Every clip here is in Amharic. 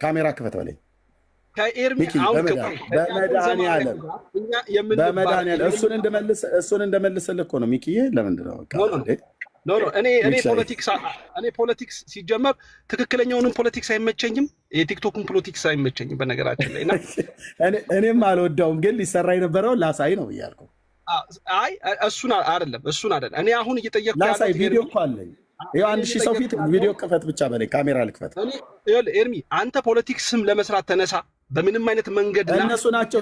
ካሜራ ክፈት በለኝ ከኤርሚ ሚኪ። አሁን በመድኃኒዓለም እሱን እንደመልስልህ እኮ ነው ሚኪዬ። ለምንድን ነው እኔ ፖለቲክስ ሲጀመር ትክክለኛውንም ፖለቲክስ አይመቸኝም፣ የቲክቶክን ፖለቲክስ አይመቸኝም በነገራችን ላይ። እኔም አልወደውም፣ ግን ሊሰራ የነበረው ላሳይ ነው እያልኩ። አይ እሱን አይደለም እኔ አሁን እየጠየቅኩ ላሳይ ቪዲዮ እኮ አለኝ። ይኸው 1000 ሰው ፊት ቪዲዮ ክፈት ብቻ በለኝ፣ ካሜራ ልክፈት። ኤርሚ አንተ ፖለቲክስም ለመስራት ተነሳ፣ በምንም አይነት መንገድ እነሱ ናቸው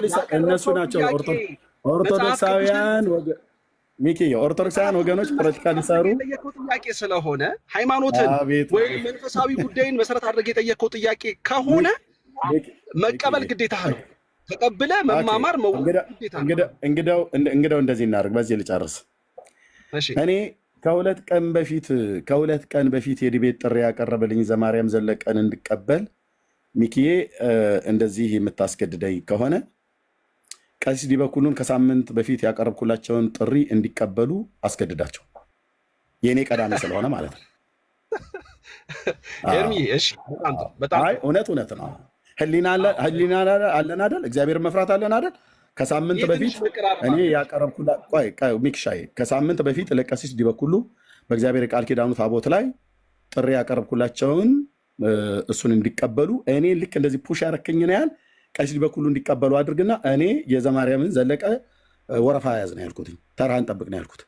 ኦርቶዶክሳውያን ሚኪ ኦርቶዶክሳውያን ወገኖች ፖለቲካ ሊሰሩ የጠየቀው ጥያቄ ስለሆነ ሃይማኖትን ወይም መንፈሳዊ ጉዳይን መሰረት አድርገህ የጠየቀው ጥያቄ ከሆነ መቀበል ግዴታ ነው። ተቀብለ መማማር ግዴታ ነው። እንግዲያው እንደዚህ እናድርግ፣ በዚህ ልጨርስ። እኔ ከሁለት ቀን በፊት የዲቤት ጥሪ ያቀረበልኝ ዘማርያም ዘለቀን እንድቀበል ሚኪዬ እንደዚህ የምታስገድደኝ ከሆነ ቀሲስ ዲበኩሉን ከሳምንት በፊት ያቀረብኩላቸውን ጥሪ እንዲቀበሉ አስገድዳቸው። የእኔ ቀዳሚ ስለሆነ ማለት ነው። እውነት ነው። ህሊና አለን አይደል? እግዚአብሔር መፍራት አለን አይደል? ከሳምንት በፊት እኔ ሚክሻይ ከሳምንት በፊት ለቀሲስ ዲበኩሉ በእግዚአብሔር የቃል ኪዳኑ ታቦት ላይ ጥሪ ያቀረብኩላቸውን እሱን እንዲቀበሉ እኔ ልክ እንደዚህ ፑሽ ያረከኝን ያህል ቀሲስ ዲበኩሉ እንዲቀበሉ አድርግና እኔ የዘማርያምን ዘለቀ ወረፋ ያዝ ነው ያልኩት። ተራህን ጠብቅ ነው ያልኩት።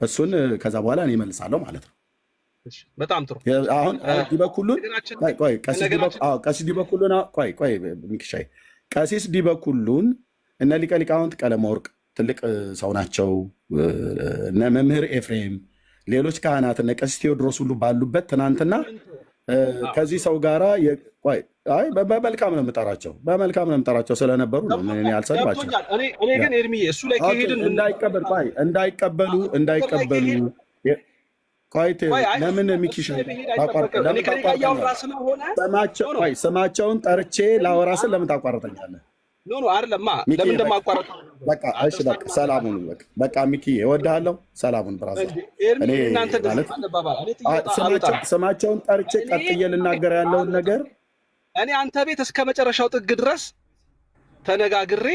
እሱን ከዛ በኋላ እኔ እመልሳለሁ ማለት ነው። በጣም ጥሩ። አሁን ዲበኩሉን ቀሲስ ዲበኩሉን ሚክሻይ ቀሲስ ዲበኩሉን እነ ሊቀ ሊቃውንት ቀለመወርቅ ትልቅ ሰው ናቸው፣ እነ መምህር ኤፍሬም፣ ሌሎች ካህናት እነ ቀሲስ ቴዎድሮስ ሁሉ ባሉበት ትናንትና ከዚህ ሰው ጋራ በመልካም ነው የምጠራቸው ስለነበሩ ነው። እኔ አልሰድባቸው። እኔ ግን ኤርሚ እሱ ላይ ከሄድን እንዳይቀበሉ ለምን ሚኪሻ ስማቸውን ጠርቼ ላወራስን ለምን ታቋርጠኛለህ? አይደለማ ለምን እንደማቋረጥ በቃ እሺ፣ በቃ ሰላሙን በቃ ሚኪ እወድሃለሁ። ሰላሙን ብራዘር። ስማቸውን ጠርቼ ቀጥዬ ልናገር ያለውን ነገር እኔ አንተ ቤት እስከ መጨረሻው ጥግ ድረስ ተነጋግሬ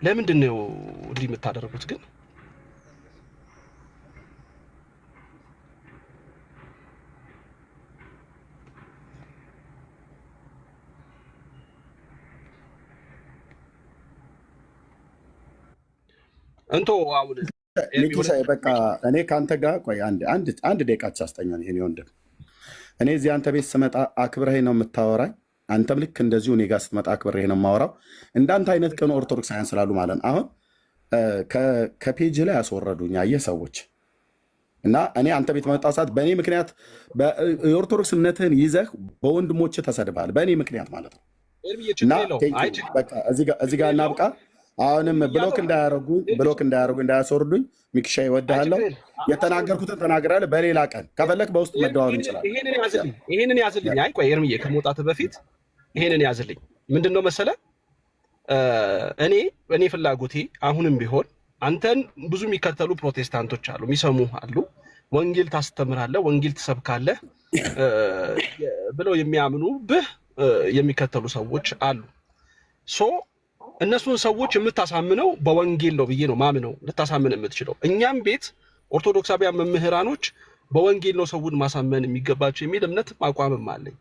ለምንድን ነው እንዲህ የምታደርጉት ግን? እንቶ አሁን በቃ እኔ ከአንተ ጋር ቆይ አንድ ደቂቃ አስጠኛል። ይሄን ወንድም እኔ እዚህ አንተ ቤት ስመጣ አክብረህ ነው የምታወራኝ። አንተም ልክ እንደዚሁ እኔ ጋር ስትመጣ አክብረህ ነው የማወራው። እንዳንተ አይነት ቀን ኦርቶዶክሳውያን ስላሉ ማለት ነው። አሁን ከፔጅ ላይ ያስወረዱኝ አየህ ሰዎች እና እኔ አንተ ቤት መጣ ሰዓት በእኔ ምክንያት የኦርቶዶክስ እምነትህን ይዘህ በወንድሞች ተሰድበሃል፣ በእኔ ምክንያት ማለት ነው። እና እዚህ ጋር እናብቃ። አሁንም ብሎክ እንዳያደርጉ እንዳያስወርዱኝ። ሚክሻ ይወድሃለሁ። የተናገርኩትን ተናግራለህ። በሌላ ቀን ከፈለክ በውስጥ መደዋወል እንችላለን። ይሄንን ያዝልኝ። አይ ቆይ ኤርሚዬ ከመውጣት በፊት ይሄንን ያዝልኝ። ምንድነው መሰለህ እኔ ፍላጎቴ አሁንም ቢሆን አንተን ብዙ የሚከተሉ ፕሮቴስታንቶች አሉ፣ የሚሰሙ አሉ። ወንጌል ታስተምራለህ፣ ወንጌል ትሰብካለህ ብለው የሚያምኑብህ የሚከተሉ ሰዎች አሉ። እነሱን ሰዎች የምታሳምነው በወንጌል ነው ብዬ ነው ማምነው። ልታሳምን የምትችለው እኛም ቤት ኦርቶዶክሳውያን መምህራኖች በወንጌል ነው ሰውን ማሳመን የሚገባቸው የሚል እምነት አቋምም አለኝ።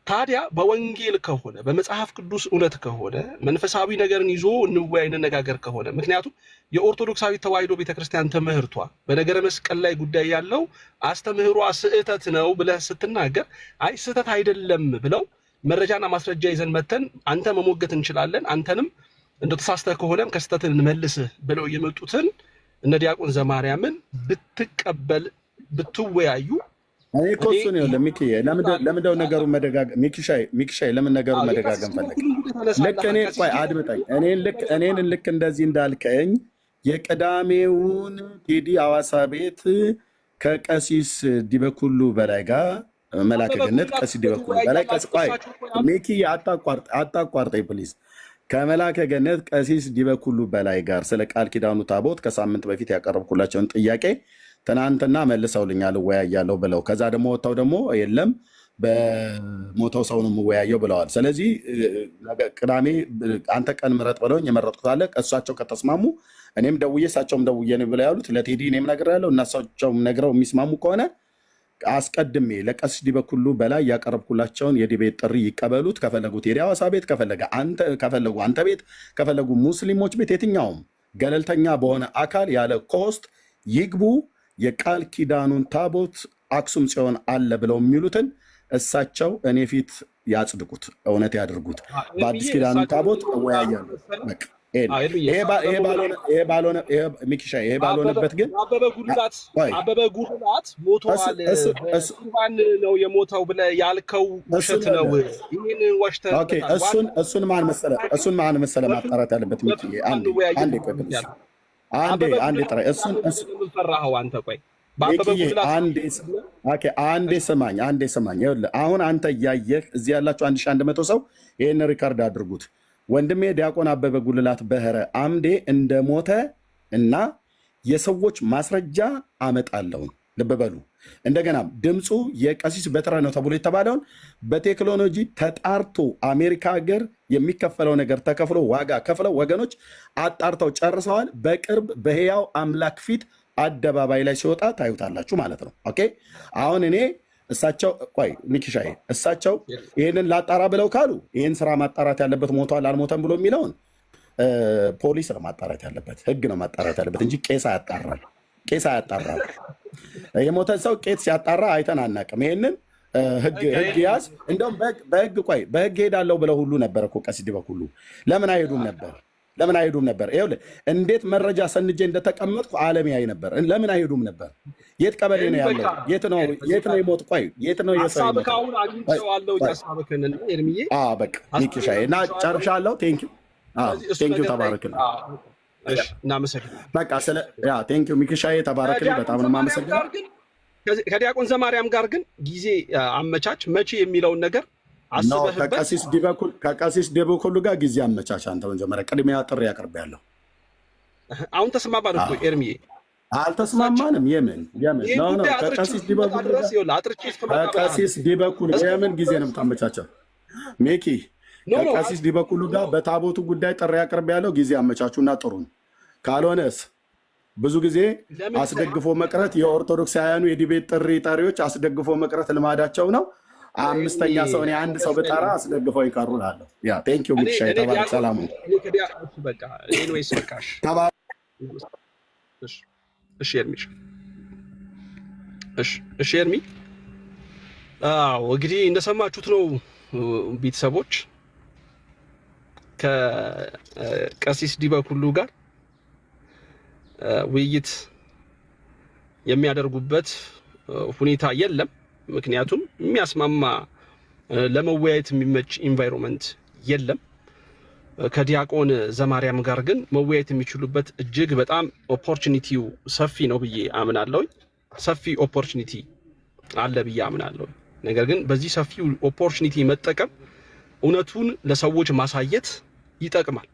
ታዲያ በወንጌል ከሆነ በመጽሐፍ ቅዱስ እውነት ከሆነ መንፈሳዊ ነገርን ይዞ እንወያይ እንነጋገር ከሆነ ምክንያቱም የኦርቶዶክሳዊ ተዋሕዶ ቤተክርስቲያን ትምህርቷ በነገረ መስቀል ላይ ጉዳይ ያለው አስተምህሯ ስህተት ነው ብለህ ስትናገር አይ ስህተት አይደለም ብለው መረጃና ማስረጃ ይዘን መተን አንተ መሞገት እንችላለን፣ አንተንም እንደ ተሳስተህ ከሆነም ከስተትን እንመልስህ ብለው የመጡትን እነ ዲያቆን ዘማርያምን ብትቀበል ብትወያዩ እኔ እኮ እሱን ይኸውልህ ሚኪዬ፣ ለምንድነው ነገሩ መደጋገም? ሚኪሻይ ለምን ነገሩ መደጋገም ፈለግ? ልክ እኔ ቆይ አድምጠኝ። እኔን ልክ እንደዚህ እንዳልከኝ የቅዳሜውን ቴዲ ሐዋሳ ቤት ከቀሲስ ዲበኩሉ በላይ ጋር መላከ ገነት ቀሲስ ዲበኩሉ በላይ ቆይ ሚኪዬ አታቋርጠኝ ፕሊዝ። ከመላከ ገነት ቀሲስ ዲበኩሉ በላይ ጋር ስለ ቃል ኪዳኑ ታቦት ከሳምንት በፊት ያቀረብኩላቸውን ጥያቄ ትናንትና መልሰውልኛል እወያያለሁ ብለው ከዛ ደግሞ ወጥተው ደግሞ የለም በሞተው ሰው ነው የምወያየው ብለዋል። ስለዚህ ቅዳሜ አንተ ቀን ምረጥ ብለውኝ የመረጥኩት አለ። እሳቸው ከተስማሙ እኔም ደውዬ እሳቸውም ደውዬ ነው ብለው ያሉት ለቴዲ እኔም ነግሬያለሁ እና እሳቸውም ነግረው የሚስማሙ ከሆነ አስቀድሜ ለቀሲስ ዲበኩሉ በላይ ያቀረብኩላቸውን የዲቤት ጥሪ ይቀበሉት። ከፈለጉ ቴዲ ሐዋሳ ቤት ከፈለጉ አንተ ቤት ከፈለጉ ሙስሊሞች ቤት የትኛውም ገለልተኛ በሆነ አካል ያለ ኮስት ይግቡ። የቃል ኪዳኑን ታቦት አክሱም ጽዮን አለ ብለው የሚሉትን እሳቸው እኔ ፊት ያጽድቁት፣ እውነት ያድርጉት። በአዲስ ኪዳኑን ታቦት እወያያለሁ። ይሄ ባልሆነበት ግን አበበ ጉልላት ሞቷል ነው የሞተው ብለህ ያልከው ውሸት ነው። ይህን ወሽተህ እሱን ማን መሰለህ ማጣራት ያለበት አንዴ ጥራ እሱን ፈራኸው አንተ። ቆይ አንዴ ስማኝ። ይኸውልህ አሁን አንተ እያየህ እዚህ ያላችሁ 1100 ሰው ይህን ሪካርድ አድርጉት። ወንድሜ ዲያቆን አበበ ጉልላት በህረ አምዴ እንደሞተ እና የሰዎች ማስረጃ አመጣለሁ። ልብ በሉ። እንደገና ድምፁ የቀሲስ በትረ ነው ተብሎ የተባለውን በቴክኖሎጂ ተጣርቶ አሜሪካ ሀገር የሚከፈለው ነገር ተከፍሎ ዋጋ ከፍለው ወገኖች አጣርተው ጨርሰዋል። በቅርብ በሕያው አምላክ ፊት አደባባይ ላይ ሲወጣ ታዩታላችሁ ማለት ነው። ኦኬ አሁን እኔ እሳቸው ቆይ ሚኪሻዬ እሳቸው ይህንን ላጣራ ብለው ካሉ ይህን ስራ ማጣራት ያለበት ሞቷል አልሞተም ብሎ የሚለውን ፖሊስ ነው ማጣራት ያለበት፣ ህግ ነው ማጣራት ያለበት እንጂ ቄስ አያጣራል። የሞተ ሰው ቄስ ሲያጣራ አይተን አናውቅም። ይህንን ህግ ያዝ። እንደውም በህግ ሄዳለሁ ብለው ሁሉ ነበር እኮ ቀሲስ ዲበኩሉ ለምን አይሄዱም ነበር? ይኸውልህ እንዴት መረጃ ሰንጄ እንደተቀመጥኩ ዓለም ያይ ነበር። ለምን አይሄዱም ነበር? የት ቀበሌ ነው ያለው? የት ነው የሞት? ቆይ የት ነው የሰው ይሞት? በቃ ሚኪሻዬ እና ጨርሻለሁ። ቴንኪው ተባረክልኝ። በቃ ቴንኪው ሚኪሻዬ ተባረክልኝ። በጣም ነው የማመሰግነው። ከዲያቆን ዘማርያም ጋር ግን ጊዜ አመቻች መቼ የሚለውን ነገር ከቀሲስ ዲበኩሉ ጋር ጊዜ አመቻች። አንተ መጀመሪያ ቅድሚያ ጥሪ ያቀርባለሁ። አሁን ተስማማን እኮ ኤርሚዬ። አልተስማማንም። የምን ከቀሲስ ዲበኩሉ የምን ጊዜ ነው የምታመቻቸው? ሜኪ ከቀሲስ ዲበኩሉ ጋር በታቦቱ ጉዳይ ጥሪ ያቀርባለሁ። ጊዜ አመቻቹና ጥሩን። ካልሆነስ ብዙ ጊዜ አስደግፎ መቅረት የኦርቶዶክሳውያኑ የዲቤት ጥሪ ጠሪዎች አስደግፎ መቅረት ልማዳቸው ነው። አምስተኛ ሰው እኔ አንድ ሰው ብጠራ አስደግፈው ይቀሩ እላለሁ። ያ ቴንኪው ሚኪሻ የተባለ ሰላም ነው። በቃ ኤኒዌይስ በቃሽ። እሺ ኤርሚ እንግዲህ እንደሰማችሁት ነው ቤተሰቦች ከቀሲስ ዲበኩሉ ጋር ውይይት የሚያደርጉበት ሁኔታ የለም። ምክንያቱም የሚያስማማ ለመወያየት የሚመች ኢንቫይሮንመንት የለም። ከዲያቆን ዘማርያም ጋር ግን መወያየት የሚችሉበት እጅግ በጣም ኦፖርቹኒቲው ሰፊ ነው ብዬ አምናለሁ። ሰፊ ኦፖርቹኒቲ አለ ብዬ አምናለሁ። ነገር ግን በዚህ ሰፊ ኦፖርቹኒቲ መጠቀም እውነቱን ለሰዎች ማሳየት ይጠቅማል።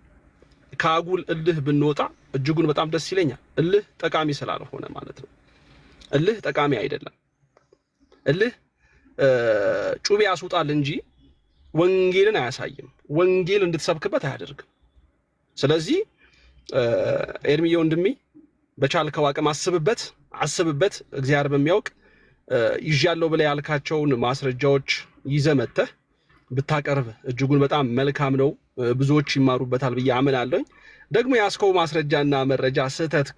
ከአጉል እልህ ብንወጣ እጅጉን በጣም ደስ ይለኛል። እልህ ጠቃሚ ስላልሆነ ማለት ነው። እልህ ጠቃሚ አይደለም። እልህ ጩቤ ያስውጣል እንጂ ወንጌልን አያሳይም። ወንጌል እንድትሰብክበት አያደርግም። ስለዚህ ኤርሚዬ ወንድሜ በቻልከው አቅም አስብበት። እግዚአብሔር በሚያውቅ ይዣለሁ ብለህ ያልካቸውን ማስረጃዎች ይዘህ መተህ ብታቀርብ እጅጉን በጣም መልካም ነው። ብዙዎች ይማሩበታል ብዬ አምናለሁ። ደግሞ ያስከው ማስረጃና መረጃ ስህተት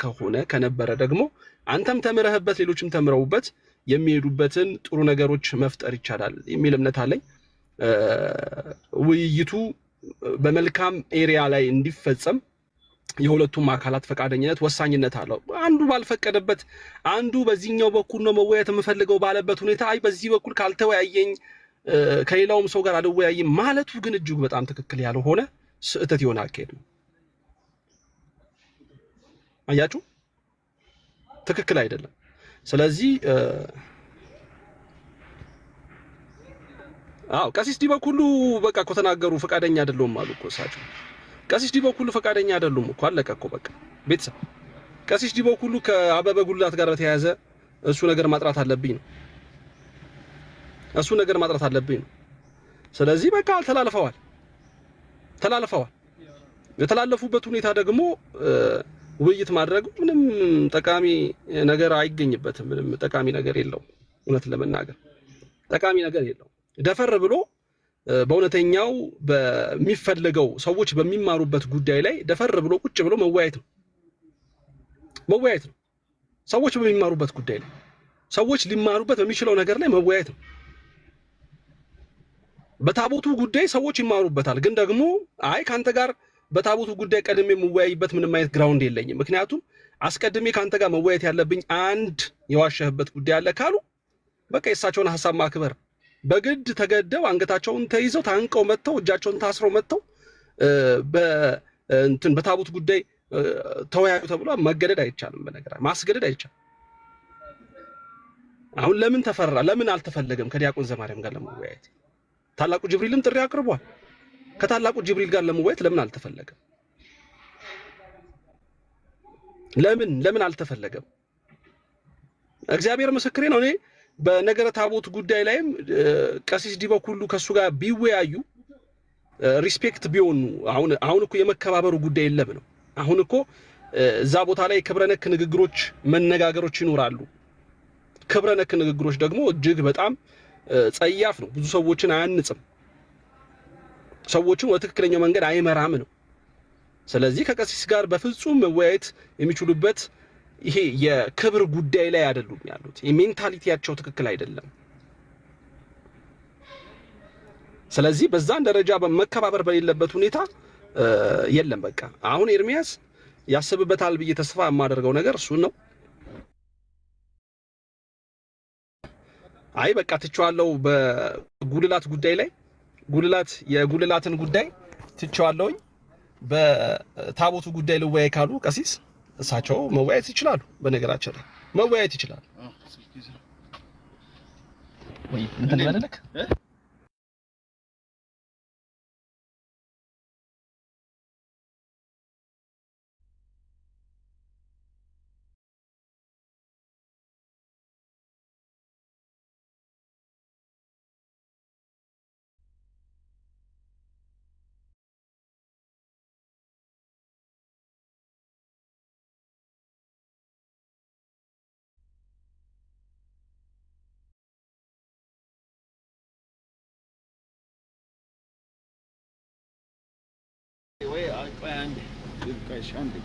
ከነበረ ደግሞ አንተም ተምረህበት ሌሎችም ተምረውበት የሚሄዱበትን ጥሩ ነገሮች መፍጠር ይቻላል የሚል እምነት አለኝ። ውይይቱ በመልካም ኤሪያ ላይ እንዲፈጸም የሁለቱም አካላት ፈቃደኝነት ወሳኝነት አለው። አንዱ ባልፈቀደበት አንዱ በዚህኛው በኩል ነው መወያየት የምፈልገው ባለበት ሁኔታ አይ በዚህ በኩል ካልተወያየኝ ከሌላውም ሰው ጋር አልወያይም ማለቱ ግን እጅግ በጣም ትክክል ያልሆነ ስህተት የሆነ አካሄድ ነው። አያችሁ፣ ትክክል አይደለም። ስለዚህ ቀሲስ ዲበኩሉ በቃ እኮ ተናገሩ፣ ፈቃደኛ አይደሉም አሉ እኮ እሳቸው። ቀሲስ ዲበኩሉ ፈቃደኛ አይደሉም እኮ አለቀ እኮ በቃ ቤተሰብ ቀሲስ ዲቦ ሁሉ ከአበበ ጉልላት ጋር በተያያዘ እሱ ነገር ማጥራት አለብኝ ነው። እሱ ነገር ማጥራት አለብኝ ነው። ስለዚህ በቃ ተላልፈዋል። የተላለፉበት ሁኔታ ደግሞ ውይይት ማድረግ ምንም ጠቃሚ ነገር አይገኝበትም። ምንም ጠቃሚ ነገር የለውም። እውነት ለመናገር ጠቃሚ ነገር የለውም። ደፈር ብሎ በእውነተኛው በሚፈልገው ሰዎች በሚማሩበት ጉዳይ ላይ ደፈር ብሎ ቁጭ ብሎ መወያየት ነው። ሰዎች በሚማሩበት ጉዳይ ላይ ሰዎች ሊማሩበት በሚችለው ነገር ላይ መወያየት ነው። በታቦቱ ጉዳይ ሰዎች ይማሩበታል። ግን ደግሞ አይ ካንተ ጋር በታቦቱ ጉዳይ ቀድሜ መወያይበት ምንም አይነት ግራውንድ የለኝም፣ ምክንያቱም አስቀድሜ ካንተ ጋር መወያየት ያለብኝ አንድ የዋሸህበት ጉዳይ አለ ካሉ በቃ የእሳቸውን ሐሳብ ማክበር። በግድ ተገደው አንገታቸውን ተይዘው ታንቀው መጥተው እጃቸውን ታስረው መጥተው በታቦት ጉዳይ ተወያዩ ተብሎ መገደድ አይቻልም። በነገራችን ማስገደድ አይቻልም። አሁን ለምን ተፈራ? ለምን አልተፈለገም ከዲያቆን ዘማርያም ጋር ለመወያየት? ታላቁ ጅብሪልም ጥሪ አቅርቧል። ከታላቁ ጅብሪል ጋር ለመወያየት ለምን አልተፈለገም? ለምን አልተፈለገም? እግዚአብሔር ምስክሬ ነው። እኔ በነገረ ታቦት ጉዳይ ላይም ቀሲስ ዲቦ ሁሉ ከሱ ጋር ቢወያዩ ሪስፔክት ቢሆኑ አሁን እኮ የመከባበሩ ጉዳይ የለም ነው። አሁን እኮ እዛ ቦታ ላይ ክብረነክ ንግግሮች መነጋገሮች ይኖራሉ። ክብረነክ ንግግሮች ደግሞ እጅግ በጣም ጸያፍ ነው። ብዙ ሰዎችን አያንጽም፣ ሰዎችን ወደ ትክክለኛው መንገድ አይመራም ነው። ስለዚህ ከቀሲስ ጋር በፍጹም መወያየት የሚችሉበት ይሄ የክብር ጉዳይ ላይ አይደሉም ያሉት። የሜንታሊቲያቸው ትክክል አይደለም። ስለዚህ በዛን ደረጃ በመከባበር በሌለበት ሁኔታ የለም። በቃ አሁን ኤርሚያስ ያስብበታል ብዬ ተስፋ የማደርገው ነገር እሱ ነው። አይ በቃ ትቼዋለሁ። በጉልላት ጉዳይ ላይ የጉልላትን ጉዳይ ትቼዋለሁኝ። በታቦቱ ጉዳይ ልወያይ ካሉ ቀሲስ እሳቸው መወያየት ይችላሉ። በነገራችን ላይ መወያየት ይችላሉ። ወይ ምን ተደረገ?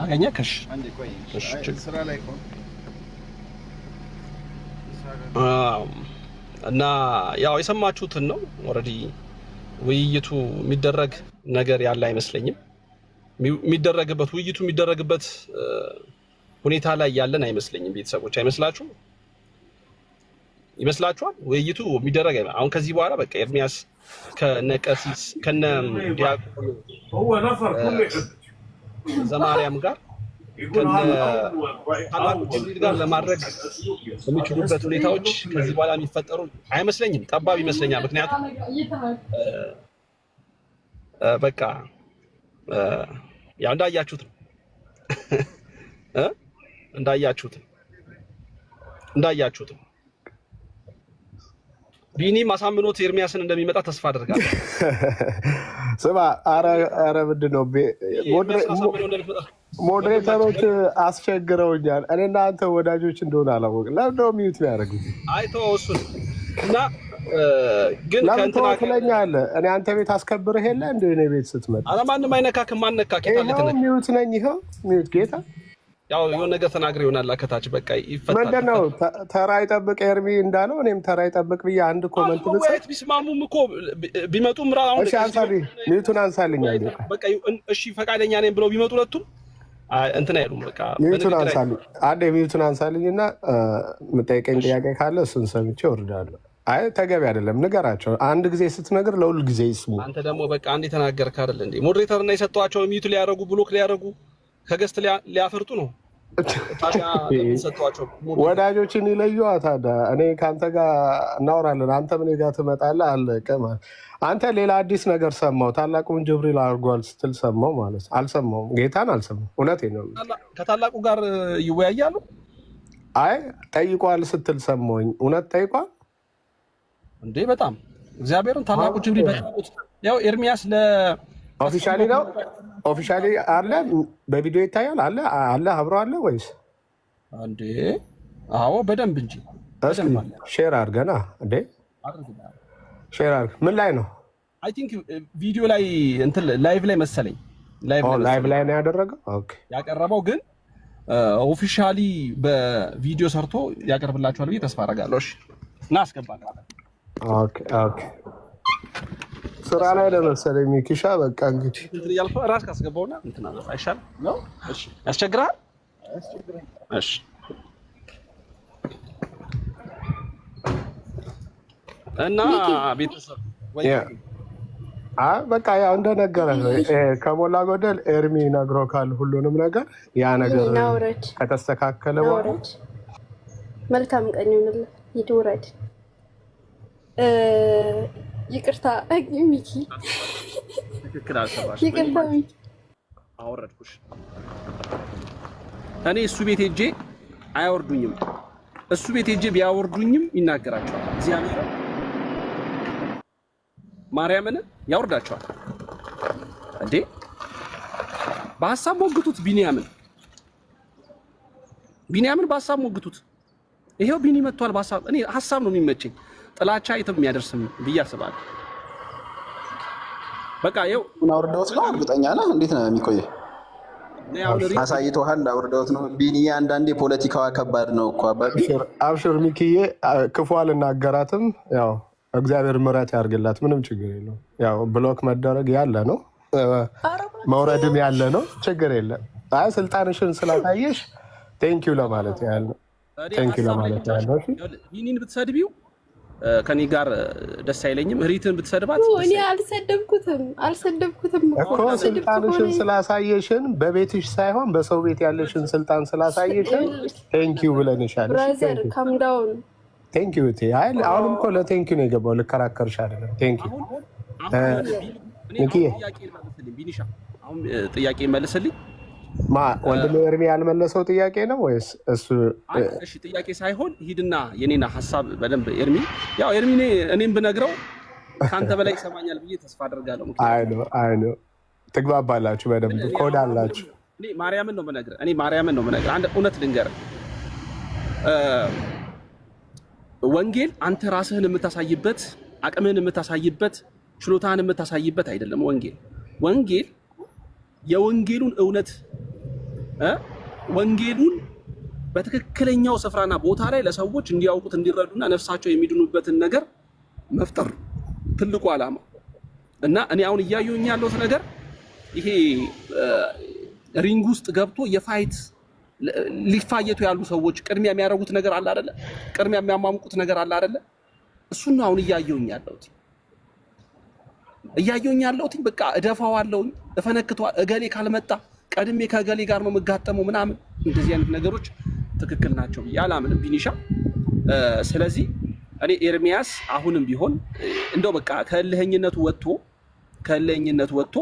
አገኘ ከሽ ስራ ላይ ቆም እና ያው የሰማችሁትን ነው። ኦሬዲ ውይይቱ የሚደረግ ነገር ያለ አይመስለኝም። ውይይቱ የሚደረግበት ሁኔታ ላይ ያለን አይመስለኝም። ቤተሰቦች አይመስላችሁም? ይመስላችኋል? ውይይቱ የሚደረግ አሁን ከዚህ በኋላ በቃ ኤርሚያስ ከነቀሲስ ከነ ዲያቆን ዘማርያም ጋር ታላቁ ጅብሪል ጋር ለማድረግ የሚችሉበት ሁኔታዎች ከዚህ በኋላ የሚፈጠሩ አይመስለኝም። ጠባብ ይመስለኛል። ምክንያቱም በቃ ያው እንዳያችሁት ነው ቢኒ ማሳምኖት ኤርሚያስን እንደሚመጣ ተስፋ አደርጋለሁ። ስማ፣ አረ ምንድን ነው ሞዴሬተሮች አስቸግረውኛል። እኔና አንተ ወዳጆች እንደሆነ አላወቅም። ለምን ነው ሚዩት ያደርጉት? አይቶ እሱን እና ግን ከእንትና ትለኛለህ። እኔ አንተ ቤት አስከብርህ የለ እንደ እኔ ቤት ስትመጣ። ኧረ ማንም አይነካክም። ማነካክ ይኸው ሚዩት ነኝ። ይኸው ሚዩት ጌታ ያው የሆነ ነገር ተናግሬ ይሆናል። አከታች በቃ ይፈታል። ምንድን ነው ተራ ይጠብቅ ኤርሚ እንዳለው እኔም ተራ ይጠብቅ ብዬ አንድ ኮመንት ብጽፍ ቢስማሙም እኮ ቢመጡም ራውን እሺ፣ አንሳልኝ ሚዩቱን አንሳልኝ። በቃ እሺ ፈቃደኛ ነኝ ብለው ቢመጡ ሁለቱም እንትን አይሉም። በቃ ሚዩቱን አንሳልኝ፣ አንዴ ሚዩቱን አንሳልኝና የምጠይቀኝ ጥያቄ ካለ እሱን ሰምቼ እወርዳለሁ። አይ ተገቢ አይደለም፣ ንገራቸው። አንድ ጊዜ ስትነግር ለሁል ጊዜ ይስሙ። አንተ ደግሞ በቃ አንዴ ተናገርክ አይደል እንዴ? ሞዴሬተር እና የሰጧቸው ሚዩት ሊያረጉ ብሎክ ሊያረጉ ከገስት ሊያፈርጡ ነው። ታዲያ ለምን ሰጧቸው? ወዳጆችን ይለዩዋ። ታዲያ እኔ ከአንተ ጋር እናወራለን፣ አንተ ምን ጋር ትመጣለህ? አለቀ ማለት። አንተ ሌላ አዲስ ነገር ሰማው፣ ታላቁን ጅብሪል አድርጓል ስትል ሰማው ማለት። አልሰማውም፣ ጌታን አልሰማው። እውነቴን ነው። ከታላቁ ጋር ይወያያሉ። አይ ጠይቋል ስትል ሰማሁኝ። እውነት ጠይቋል እንዴ? በጣም እግዚአብሔርን ታላቁ ጅብሪል በጣም ያው ኤርሚያስ ኦፊሻሊ ነው። ኦፊሻሊ አለ፣ በቪዲዮ ይታያል። አለ አብሮ አለ ወይስ እንዴ? አዎ በደንብ እንጂ። ሼር አድርገና እንዴ? ሼር አድርግ። ምን ላይ ነው? አይ ቲንክ ቪዲዮ ላይ እንትን ላይቭ ላይ መሰለኝ። ላይቭ ላይ ነው ያደረገው። ኦኬ ያቀረበው ግን ኦፊሻሊ በቪዲዮ ሰርቶ ያቀርብላችኋል ብዬ ተስፋ አደርጋለሁ። እሺ እና አስገባለሁ። ኦኬ ኦኬ። ስራ ላይ ለመሰለኝ ሚኪሻ። በቃ እንግዲህ እንትን እያልኩ እራስ ካስገባውና እንትን አለ አይሻል ነው? እሺ ያስቸግራል። እሺ እና ቤተሰብ ወይ በቃ ያው እንደነገረህ ነው። ከሞላ ጎደል ኤርሚ ነግሮካል ሁሉንም ነገር። ያ ነገር ከተስተካከለ በኋላ መልካም ቀን ይሁንልህ። ሂድ ውረድ። ይቅርታ ሚኪ፣ ትክክል አልሰማሽ። ይቅርታ ሚኪ፣ አወረድኩሽ። እኔ እሱ ቤት ሄጄ አያወርዱኝም። እሱ ቤት ሄጄ ቢያወርዱኝም ይናገራቸዋል። እግዚአብሔር ማርያምን ያወርዳቸዋል እንዴ! በሀሳብ ሞግቱት። ቢንያምን በሀሳብ ሞግቱት። ይሄው ቢኒ መጥቷል በሀሳብ። እኔ ሀሳብ ነው የሚመቸኝ፣ ጥላቻ የትም የሚያደርስም ብዬ አስባለሁ። በቃ ይኸው አውርደውት ነው። እርግጠኛ ነህ? እንዴት ነው የሚቆየው? አሳይቶሃል? አውርደውት ነው። ቢኒ አንዳንዴ ፖለቲካዋ ከባድ ነው እኮ አባቢ። አብሽር ሚኪዬ፣ ክፉ አልናገራትም። ያው እግዚአብሔር ምሕረት ያርግላት። ምንም ችግር የለውም። ያው ብሎክ መደረግ ያለ ነው፣ መውረድም ያለ ነው። ችግር የለም። አይ ስልጣንሽን ስላሳየሽ ቴንኪው ለማለት ያለ ነው። ቴንኪው ለማለት ያለ ነው። ቢኒን ብትሰድቢው ከኔ ጋር ደስ አይለኝም። ሪትን ብትሰድባት እኔ አልሰደብኩትም እኮ ስልጣንሽን ስላሳየሽን፣ በቤትሽ ሳይሆን በሰው ቤት ያለሽን ስልጣን ስላሳየሽን ቴንኪው ብለንሻል። ብራዘር ካም ዳውን ቴንኪው እቴ። አይ አሁንም እኮ ለቴንኪው ነው የገባው፣ ልከራከርሽ አይደለም። ቴንኪው ሚኪ። አሁን ጥያቄ መልስልኝ። ወንድሜ ኤርሚ ያልመለሰው ጥያቄ ነው ወይስ እሱ? እሺ ጥያቄ ሳይሆን ሂድና የኔና ሀሳብ በደንብ ኤርሚ፣ ያው ኤርሚ እኔም ብነግረው ከአንተ በላይ ይሰማኛል ብዬ ተስፋ አደርጋለሁ። አይ ነው ትግባባላችሁ፣ በደንብ ኮድ አላችሁ። እኔ ማርያምን ነው የምነግርህ። አንድ እውነት ልንገርህ፣ ወንጌል አንተ ራስህን የምታሳይበት፣ አቅምህን የምታሳይበት፣ ችሎታህን የምታሳይበት አይደለም። ወንጌል የወንጌሉን እውነት ወንጌሉን በትክክለኛው ስፍራና ቦታ ላይ ለሰዎች እንዲያውቁት እንዲረዱና ነፍሳቸው የሚድኑበትን ነገር መፍጠር ትልቁ ዓላማ እና እኔ አሁን እያየሁኝ ያለሁት ነገር ይሄ ሪንግ ውስጥ ገብቶ የፋይት ሊፋየቱ ያሉ ሰዎች ቅድሚያ የሚያደርጉት ነገር አለ አይደለ? ቅድሚያ የሚያሟሙቁት ነገር አለ አይደለ? እሱን ነው አሁን እያየሁኝ ያለሁት። በቃ እደፋዋለሁኝ፣ እፈነክተዋለሁ። እገሌ ካልመጣ ቀድሜ ከእገሌ ጋር ነው የምጋጠመው ምናምን። እንደዚህ አይነት ነገሮች ትክክል ናቸው ብዬ አላምንም ቢኒሻ። ስለዚህ እኔ ኤርሚያስ አሁንም ቢሆን እንደው በቃ ከእልህኝነቱ ወጥቶ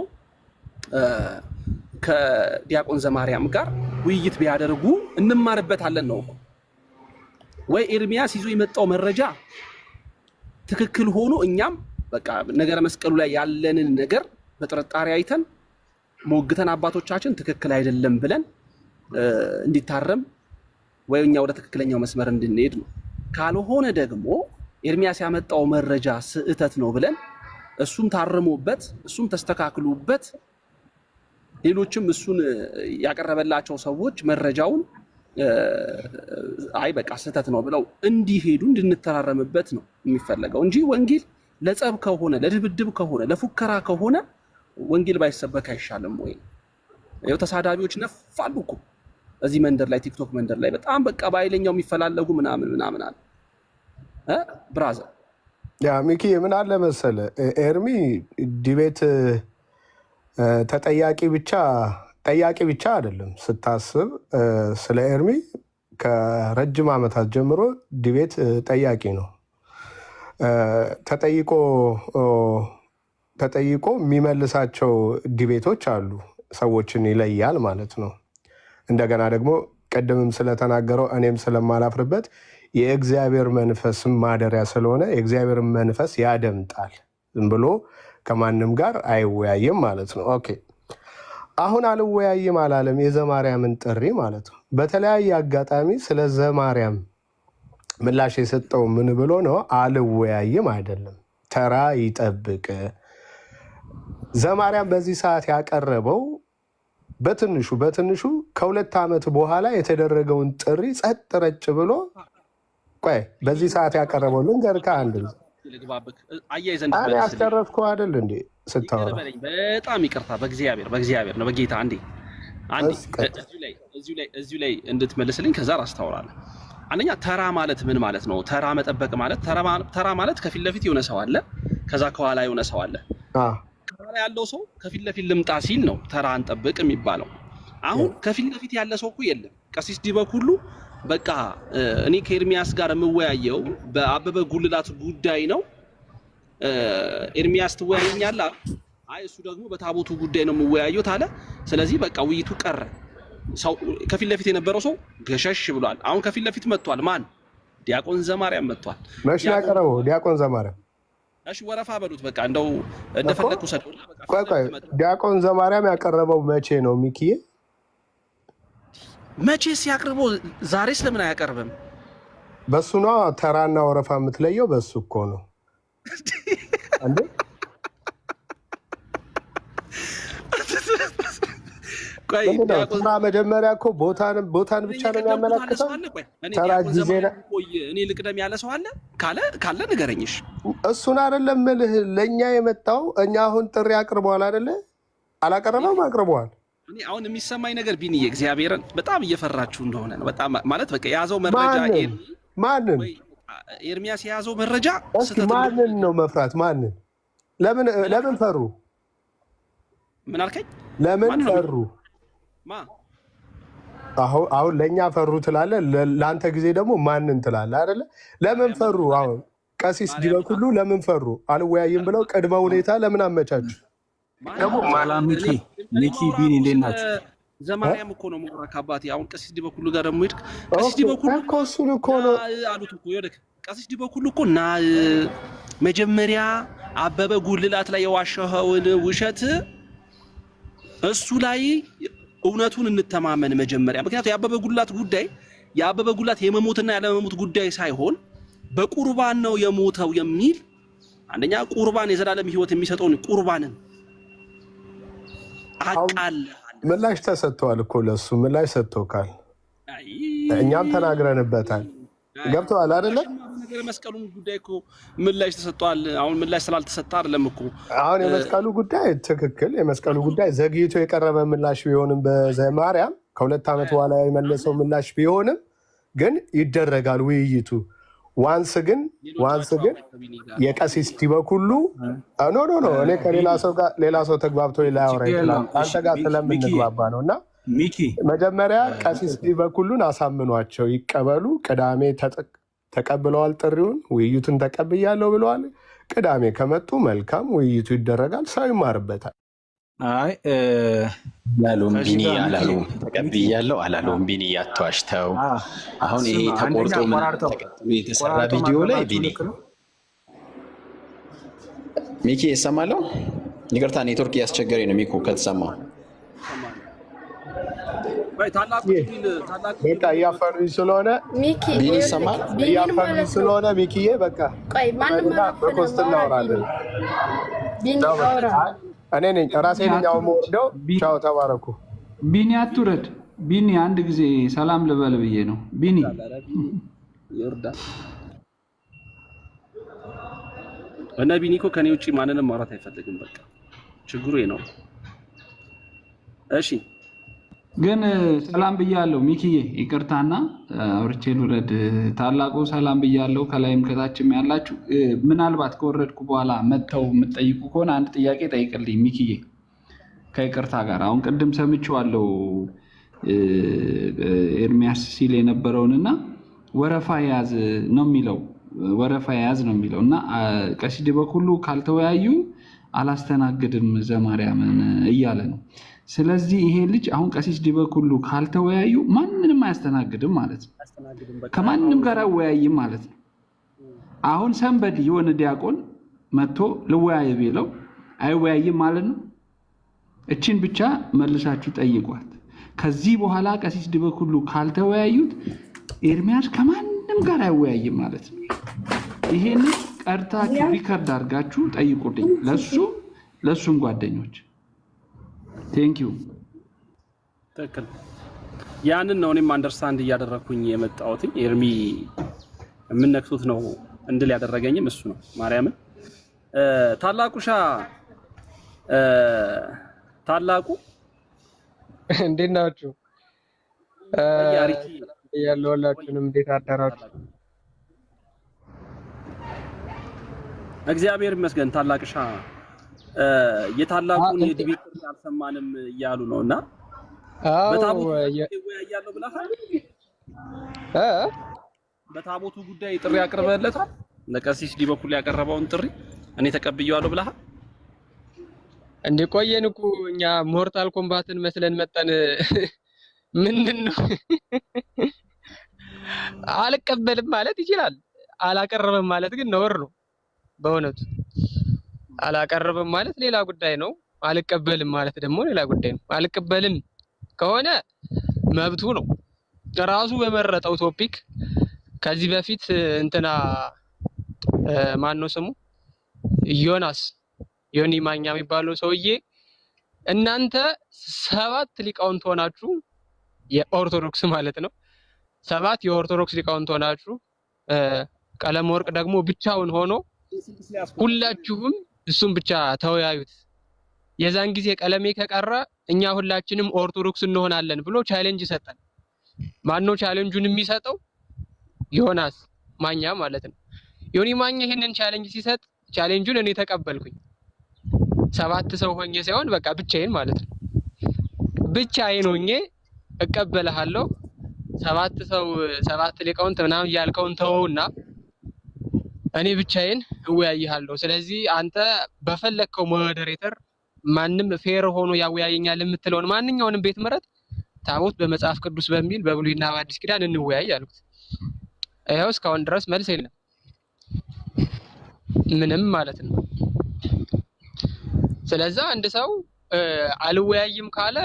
ከዲያቆን ዘማርያም ጋር ውይይት ቢያደርጉ እንማርበታለን ነው። ወይ ኤርሚያስ ይዞ የመጣው መረጃ ትክክል ሆኖ እኛም በቃ ነገረ መስቀሉ ላይ ያለንን ነገር በጥርጣሬ አይተን ሞግተን አባቶቻችን ትክክል አይደለም ብለን እንዲታረም ወይ እኛ ወደ ትክክለኛው መስመር እንድንሄድ ነው። ካልሆነ ደግሞ ኤርሚያስ ያመጣው መረጃ ስህተት ነው ብለን እሱም ታርሞበት እሱም ተስተካክሉበት ሌሎችም እሱን ያቀረበላቸው ሰዎች መረጃውን አይ በቃ ስህተት ነው ብለው እንዲሄዱ እንድንተራረምበት ነው የሚፈለገው እንጂ ወንጌል ለጸብ ከሆነ ለድብድብ ከሆነ ለፉከራ ከሆነ ወንጌል ባይሰበክ አይሻልም ወይ? ይኸው ተሳዳቢዎች ነፋሉ እኮ እዚህ መንደር ላይ ቲክቶክ መንደር ላይ በጣም በቃ በኃይለኛው የሚፈላለጉ ምናምን አለ ብራዘር። ያ ሚኪ ምን አለ መሰለ ኤርሚ ዲቤት ተጠያቂ ብቻ ጠያቂ ብቻ አይደለም ስታስብ ስለ ኤርሚ ከረጅም ዓመታት ጀምሮ ዲቤት ጠያቂ ነው። ተጠይቆ የሚመልሳቸው ዲቤቶች አሉ፣ ሰዎችን ይለያል ማለት ነው። እንደገና ደግሞ ቀደምም ስለተናገረው እኔም ስለማላፍርበት የእግዚአብሔር መንፈስም ማደሪያ ስለሆነ የእግዚአብሔር መንፈስ ያደምጣል፣ ዝም ብሎ ከማንም ጋር አይወያይም ማለት ነው። ኦኬ አሁን አልወያይም አላለም፣ የዘማርያምን ጥሪ ማለት ነው። በተለያየ አጋጣሚ ስለ ዘማርያም ምላሽ የሰጠው ምን ብሎ ነው? አልወያይም አይደለም፣ ተራ ይጠብቅ። ዘማርያም በዚህ ሰዓት ያቀረበው በትንሹ ከ2 ዓመት በኋላ የተደረገውን ጥሪ ጸጥ ረጭ ብሎ ቆይ በዚህ ሰዓት ያቀረበው ልንገርህ አንድ ያስጨረስከው አይደል እንዴ ስታወራ? በጣም ይቅርታ በእግዚአብሔር ነው በጌታ አንዴ እዚሁ ላይ እንድትመልስልኝ ከዛ ራስ ታወራለህ። አንደኛ ተራ ማለት ምን ማለት ነው? ተራ መጠበቅ ማለት ተራ ማለት ከፊት ለፊት የሆነ ሰው አለ፣ ከዛ ከኋላ የሆነ ሰው አለ። ከኋላ ያለው ሰው ከፊት ለፊት ልምጣ ሲል ነው ተራ እንጠብቅ የሚባለው። አሁን ከፊት ለፊት ያለ ሰው እኮ የለም። ቀሲስ ዲበኩሉ በቃ እኔ ከኤርሚያስ ጋር የምወያየው በአበበ ጉልላት ጉዳይ ነው፣ ኤርሚያስ ትወያየኛለህ? አይ እሱ ደግሞ በታቦቱ ጉዳይ ነው የምወያየው ታለ። ስለዚህ በቃ ውይይቱ ቀረ። ሰው ከፊት ለፊት የነበረው ሰው ገሸሽ ብሏል። አሁን ከፊት ለፊት መጥቷል። ማን? ዲያቆን ዘማርያም መጥቷል። መች ያቀረበው ዲያቆን ዘማርያም? እሺ ወረፋ በሉት በቃ እንደው እንደፈለኩ ሰደው። ቆይ ዲያቆን ዘማርያም ያቀረበው መቼ ነው ሚኪዬ? መቼ ሲያቀርበው? ዛሬ ስለምን አያቀርብም? በሱ ነው ተራና ወረፋ የምትለየው። በሱ እኮ ነው እንዴ? ተራ መጀመሪያ እኮ ቦታን ብቻ ነው የሚያመላክተው። ተራ ጊዜ እኔ ልቅደም ያለ ሰው አለ ካለ ንገረኝሽ። እሱን አይደለም ምልህ ለእኛ የመጣው እኛ አሁን ጥሪ አቅርበዋል አይደለ? አላቀረበም? አቅርበዋል። እኔ አሁን የሚሰማኝ ነገር ቢኒዬ እግዚአብሔርን በጣም እየፈራችሁ እንደሆነ ነው። በጣም ማለት በቃ የያዘው መረጃ ማንን ኤርሚያስ የያዘው መረጃ ማንን ነው መፍራት? ማንን? ለምን ፈሩ? ምን አልከኝ? ለምን ፈሩ? አሁን ለእኛ ፈሩ ትላለህ፣ ለአንተ ጊዜ ደግሞ ማንን ትላለህ አይደለ? ለምን ፈሩ? አሁን ቀሲስ ዲበኩሉ ለምን ፈሩ? አልወያይም ብለው ቅድመ ሁኔታ ለምን አመቻቹ? ሚኪ ቢኒ እንዴት ናችሁ? ዘማርያም እኮ ነው መውራክ አባቴ። አሁን ቀሲስ ዲበኩሉ ጋር ደግሞ ሄድክ። ቀሲስ ዲበኩሉ እኮ እሱን እኮ ነው አሉት እኮ ይወደክ። ቀሲስ ዲበኩሉ እኮ ና መጀመሪያ አበበ ጉልላት ላይ የዋሸኸውን ውሸት እሱ ላይ እውነቱን እንተማመን መጀመሪያ። ምክንያቱም የአበበ ጉልላት ጉዳይ የአበበ ጉልላት የመሞትና ያለመሞት ጉዳይ ሳይሆን በቁርባን ነው የሞተው የሚል አንደኛ ቁርባን የዘላለም ሕይወት የሚሰጠውን ቁርባንን አቃል ምላሽ ተሰጥቷል እኮ ለሱ ምላሽ ሰጥቶካል። እኛም ተናግረንበታል። ገብተዋል አይደለ? ነገር መስቀሉን ጉዳይ እኮ ምላሽ ተሰጥቷል። አሁን ምላሽ ስላልተሰጠ አይደለም እኮ አሁን የመስቀሉ ጉዳይ ትክክል። የመስቀሉ ጉዳይ ዘግይቶ የቀረበ ምላሽ ቢሆንም በዘማርያም ከ2 ዓመት በኋላ የመለሰው ምላሽ ቢሆንም ግን ይደረጋል ውይይቱ። ዋንስ ግን የቀሲስ ዲበኩሉ ኖ እኔ ከሌላ ሰው ጋር ሌላ ሰው ተግባብቶ ላያወራ ይችላል። አንተ ጋር ስለምንግባባ ነው። እና መጀመሪያ ቀሲስ ዲበኩሉን አሳምኗቸው ይቀበሉ። ቅዳሜ ተቀብለዋል ጥሪውን፣ ውይይቱን ተቀብያለሁ ብለዋል። ቅዳሜ ከመጡ መልካም ውይይቱ ይደረጋል፣ ሰው ይማርበታል። አይ ላሎም ቢኒ አላሎም ተቀብያለሁ አላሎም ቢኒ ያተዋሽተው። አሁን ይሄ ተቆርጦ የተሰራ ቪዲዮ ላይ ቢኒ ሚኪ ይሰማለው? ይቅርታ ኔትወርክ እያስቸገረኝ ነው። ሚኩ ከተሰማ በቃ እያፈሩኝ ስለሆነ ቢኒ ይሰማል። እያፈሩኝ ስለሆነ ሚኪዬ በቃ በኮስት እናወራለን። እኔ ነኝ ራሴ ነኝ የምወርደው። ቻው ተባረኩ። ቢኒ አትውረድ። ቢኒ አንድ ጊዜ ሰላም ልበል ብዬ ነው። ቢኒ እና ቢኒ እኮ ከኔ ውጪ ማንንም ማውራት አይፈልግም። በቃ ችግሩ ነው። እሺ ግን ሰላም ብያለሁ ሚኪዬ፣ ይቅርታና አውርቼ ልውረድ። ታላቁ ሰላም ብያለሁ። ከላይም ከታችም ያላችሁ ምናልባት ከወረድኩ በኋላ መጥተው የምትጠይቁ ከሆነ አንድ ጥያቄ ጠይቅልኝ ሚኪዬ። ከይቅርታ ጋር አሁን ቅድም ሰምቼዋለሁ ኤርሚያስ ሲል የነበረውንና ወረፋ ያዝ ነው የሚለው ወረፋ ያዝ ነው የሚለው እና ቀሲስ ዲበኩሉ ካልተወያዩ አላስተናግድም ዘማርያምን እያለ ነው። ስለዚህ ይሄ ልጅ አሁን ቀሲስ ዲበኩሉ ካልተወያዩ ማንንም አያስተናግድም ማለት ነው። ከማንም ጋር አይወያይም ማለት ነው። አሁን ሰንበዲ የሆነ ዲያቆን መጥቶ ልወያይ ቢለው አይወያይም ማለት ነው። እቺን ብቻ መልሳችሁ ጠይቋት። ከዚህ በኋላ ቀሲስ ዲበኩሉ ካልተወያዩት ኤርሚያስ ከማንም ጋር አይወያይም ማለት ነው። ይሄን ቀርታችሁ ሪከርድ አድርጋችሁ ጠይቁልኝ፣ ለሱም ጓደኞች። ቴንኪዩ። ትክክል። ያንን ነው እኔም አንደርስታንድ እያደረኩኝ የመጣሁት። ኤርሚ የምነክሱት ነው እንድል ያደረገኝም እሱ ነው። ማርያምን ታላቁ እንዴት ናችሁ? ያለሁላችሁንም እንዴት አደራችሁ? እግዚአብሔር ይመስገን። ታላቅሻ የታላቁን የዲቤት አልሰማንም እያሉ ነውና በታቦቱ ጉዳይ ጥሪ አቅርበለታል። ለቀሲስ ዲበኩሉ ያቀረበውን ጥሪ እኔ ተቀብየዋለሁ ብለሃል። እንደቆየን እኮ እኛ ሞርታል ኮምባትን መስለን መጣን። ምንድነው አልቀበልም ማለት ይችላል። አላቀረበም ማለት ግን ነውር ነው። በእውነቱ አላቀረበም ማለት ሌላ ጉዳይ ነው። አልቀበልም ማለት ደግሞ ሌላ ጉዳይ ነው። አልቀበልም ከሆነ መብቱ ነው። ራሱ በመረጠው ቶፒክ ከዚህ በፊት እንትና ማን ነው ስሙ ዮኒ ማኛ የሚባለው ሰውዬ እናንተ 7 ሊቃውንት ሆናችሁ የኦርቶዶክስ ማለት ነው 7 የኦርቶዶክስ ሊቃውንት ሆናችሁ ቀለም ወርቅ ደግሞ ብቻውን ሆኖ ሁላችሁም እሱም ብቻ ተወያዩት፣ የዛን ጊዜ ቀለሜ ከቀረ እኛ ሁላችንም ኦርቶዶክስ እንሆናለን ብሎ ቻሌንጅ ሰጠን። ማን ነው ቻሌንጁን የሚሰጠው? ዮናስ ማኛ ማለት ነው። ዮኒ ማኛ ይሄንን ቻሌንጅ ሲሰጥ ቻሌንጁን እኔ ተቀበልኩኝ። 7 ሰው ሆኜ ሳይሆን በቃ ብቻዬን ማለት ነው። ብቻዬን ሆኜ እቀበልሃለሁ 7 ሰው 7 ሊቃውንት ምናምን ያልከውን ተወውና እኔ ብቻዬን እወያይሃለሁ። ስለዚህ አንተ በፈለከው ሞዴሬተር ማንም ፌር ሆኖ ያወያየኛል የምትለውን ማንኛውንም ቤት ምረጥ፣ ታቦት በመጽሐፍ ቅዱስ በሚል በብሉይና በአዲስ ኪዳን እንወያይ አልኩት። ይኸው እስካሁን ድረስ መልስ የለም ምንም ማለት ነው። ስለዚህ አንድ ሰው አልወያይም ካለ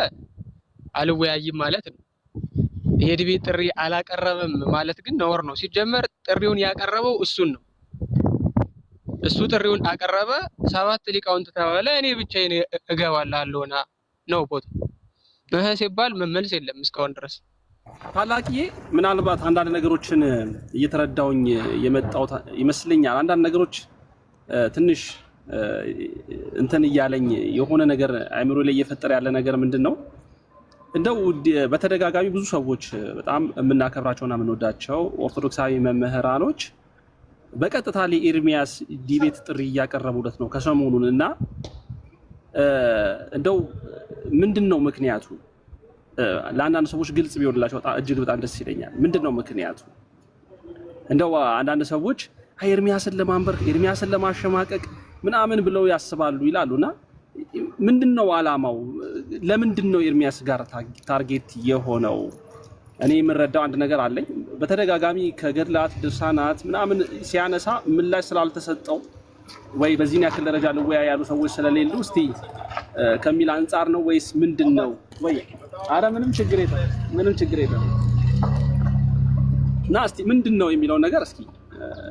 አልወያይም ማለት ነው። የዲቤት ጥሪ አላቀረበም ማለት ግን ነውር ነው። ሲጀመር ጥሪውን ያቀረበው እሱን ነው። እሱ ጥሪውን አቀረበ፣ 7 ሊቃውንት ተባለ፣ እኔ ብቻዬን እገባላለሁና ነው ቦት ሲባል መመልስ የለም እስካሁን ድረስ። ታላቅዬ ምናልባት አንዳንድ ነገሮችን እየተረዳውኝ የመጣው ይመስለኛል። አንዳንድ ነገሮች ትንሽ እንትን እያለኝ የሆነ ነገር አይምሮ ላይ እየፈጠረ ያለ ነገር ምንድነው? እንደው በተደጋጋሚ ብዙ ሰዎች በጣም የምናከብራቸውና የምንወዳቸው ኦርቶዶክሳዊ መምህራኖች በቀጥታ ለኤርሚያስ ዲቤት ጥሪ እያቀረቡለት ነው ከሰሞኑን እና እንደው ምንድነው ምክንያቱ? ለአንዳንድ ሰዎች ግልጽ ቢሆንላቸው እጅግ በጣም ደስ ይለኛል። ምንድነው ምክንያቱ? እንደው አንዳንድ ሰዎች ኤርሚያስን ለማንበር ኤርሚያስን ለማሸማቀቅ ምናምን ብለው ያስባሉ ይላሉና ምንድነው ዓላማው? ለምንድነው ኤርሚያስ ጋር ታርጌት የሆነው? እኔ የምረዳው አንድ ነገር አለኝ። በተደጋጋሚ ከገድላት ድርሳናት ምናምን ሲያነሳ ምላሽ ስላልተሰጠው ወይ በዚህን ያክል ደረጃ ልወያይ ያሉ ሰዎች ስለሌሉ እስቲ ከሚል አንጻር ነው ወይስ ምንድነው? ወይ አረ ምንም ችግር የለም እና እስቲ ምንድነው የሚለው ነገር እስኪ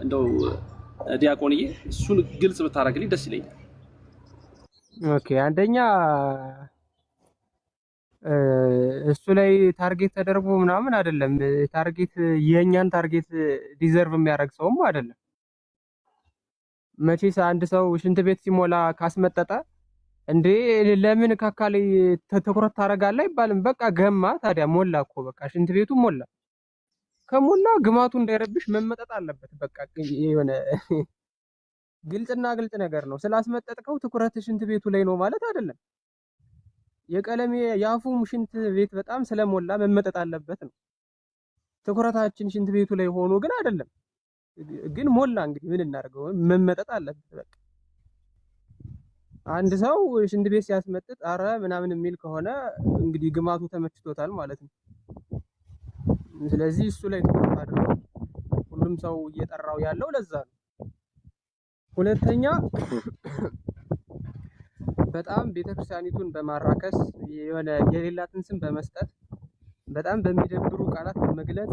እንደው ዲያቆንዬ እሱን ግልጽ ብታረግልኝ ደስ ይለኛል። ኦኬ፣ አንደኛ እሱ ላይ ታርጌት ተደርጎ ምናምን አይደለም። ታርጌት የኛን ታርጌት ዲዘርቭ የሚያደርግ ሰውም አይደለም። መቼስ አንድ ሰው ሽንት ቤት ሲሞላ ካስመጠጠ እንዴ ለምን ካካለ ትኩረት ታደርጋለህ አይባልም። በቃ ገማ ታዲያ ሞላ እኮ በቃ ሽንት ቤቱ ሞላ። ከሞላ ግማቱ እንዳይረብሽ መመጠጥ አለበት። በቃ የሆነ ግልጽ ነገር ነው። ስላስመጠጥከው ትኩረት ሽንት ቤቱ ላይ ነው ማለት አይደለም። የቀለሜ ያፉ ሽንት ቤት በጣም ስለሞላ መመጠጥ አለበት ነው ትኩረታችን። ሽንት ቤቱ ላይ ሆኖ ግን አይደለም፣ ግን ሞላ። እንግዲህ ምን እናደርገው? መመጠጥ አለበት በቃ። አንድ ሰው ሽንት ቤት ሲያስመጥጥ አረ ምናምን የሚል ከሆነ እንግዲህ ግማቱ ተመችቶታል ማለት ነው። ስለዚህ እሱ ላይ ትኩረት አድርጎ ሁሉም ሰው እየጠራው ያለው ለዛ ነው። ሁለተኛ በጣም ቤተክርስቲያኒቱን በማራከስ የሆነ የሌላትን ስም በመስጠት በጣም በሚደብሩ ቃላት በመግለጽ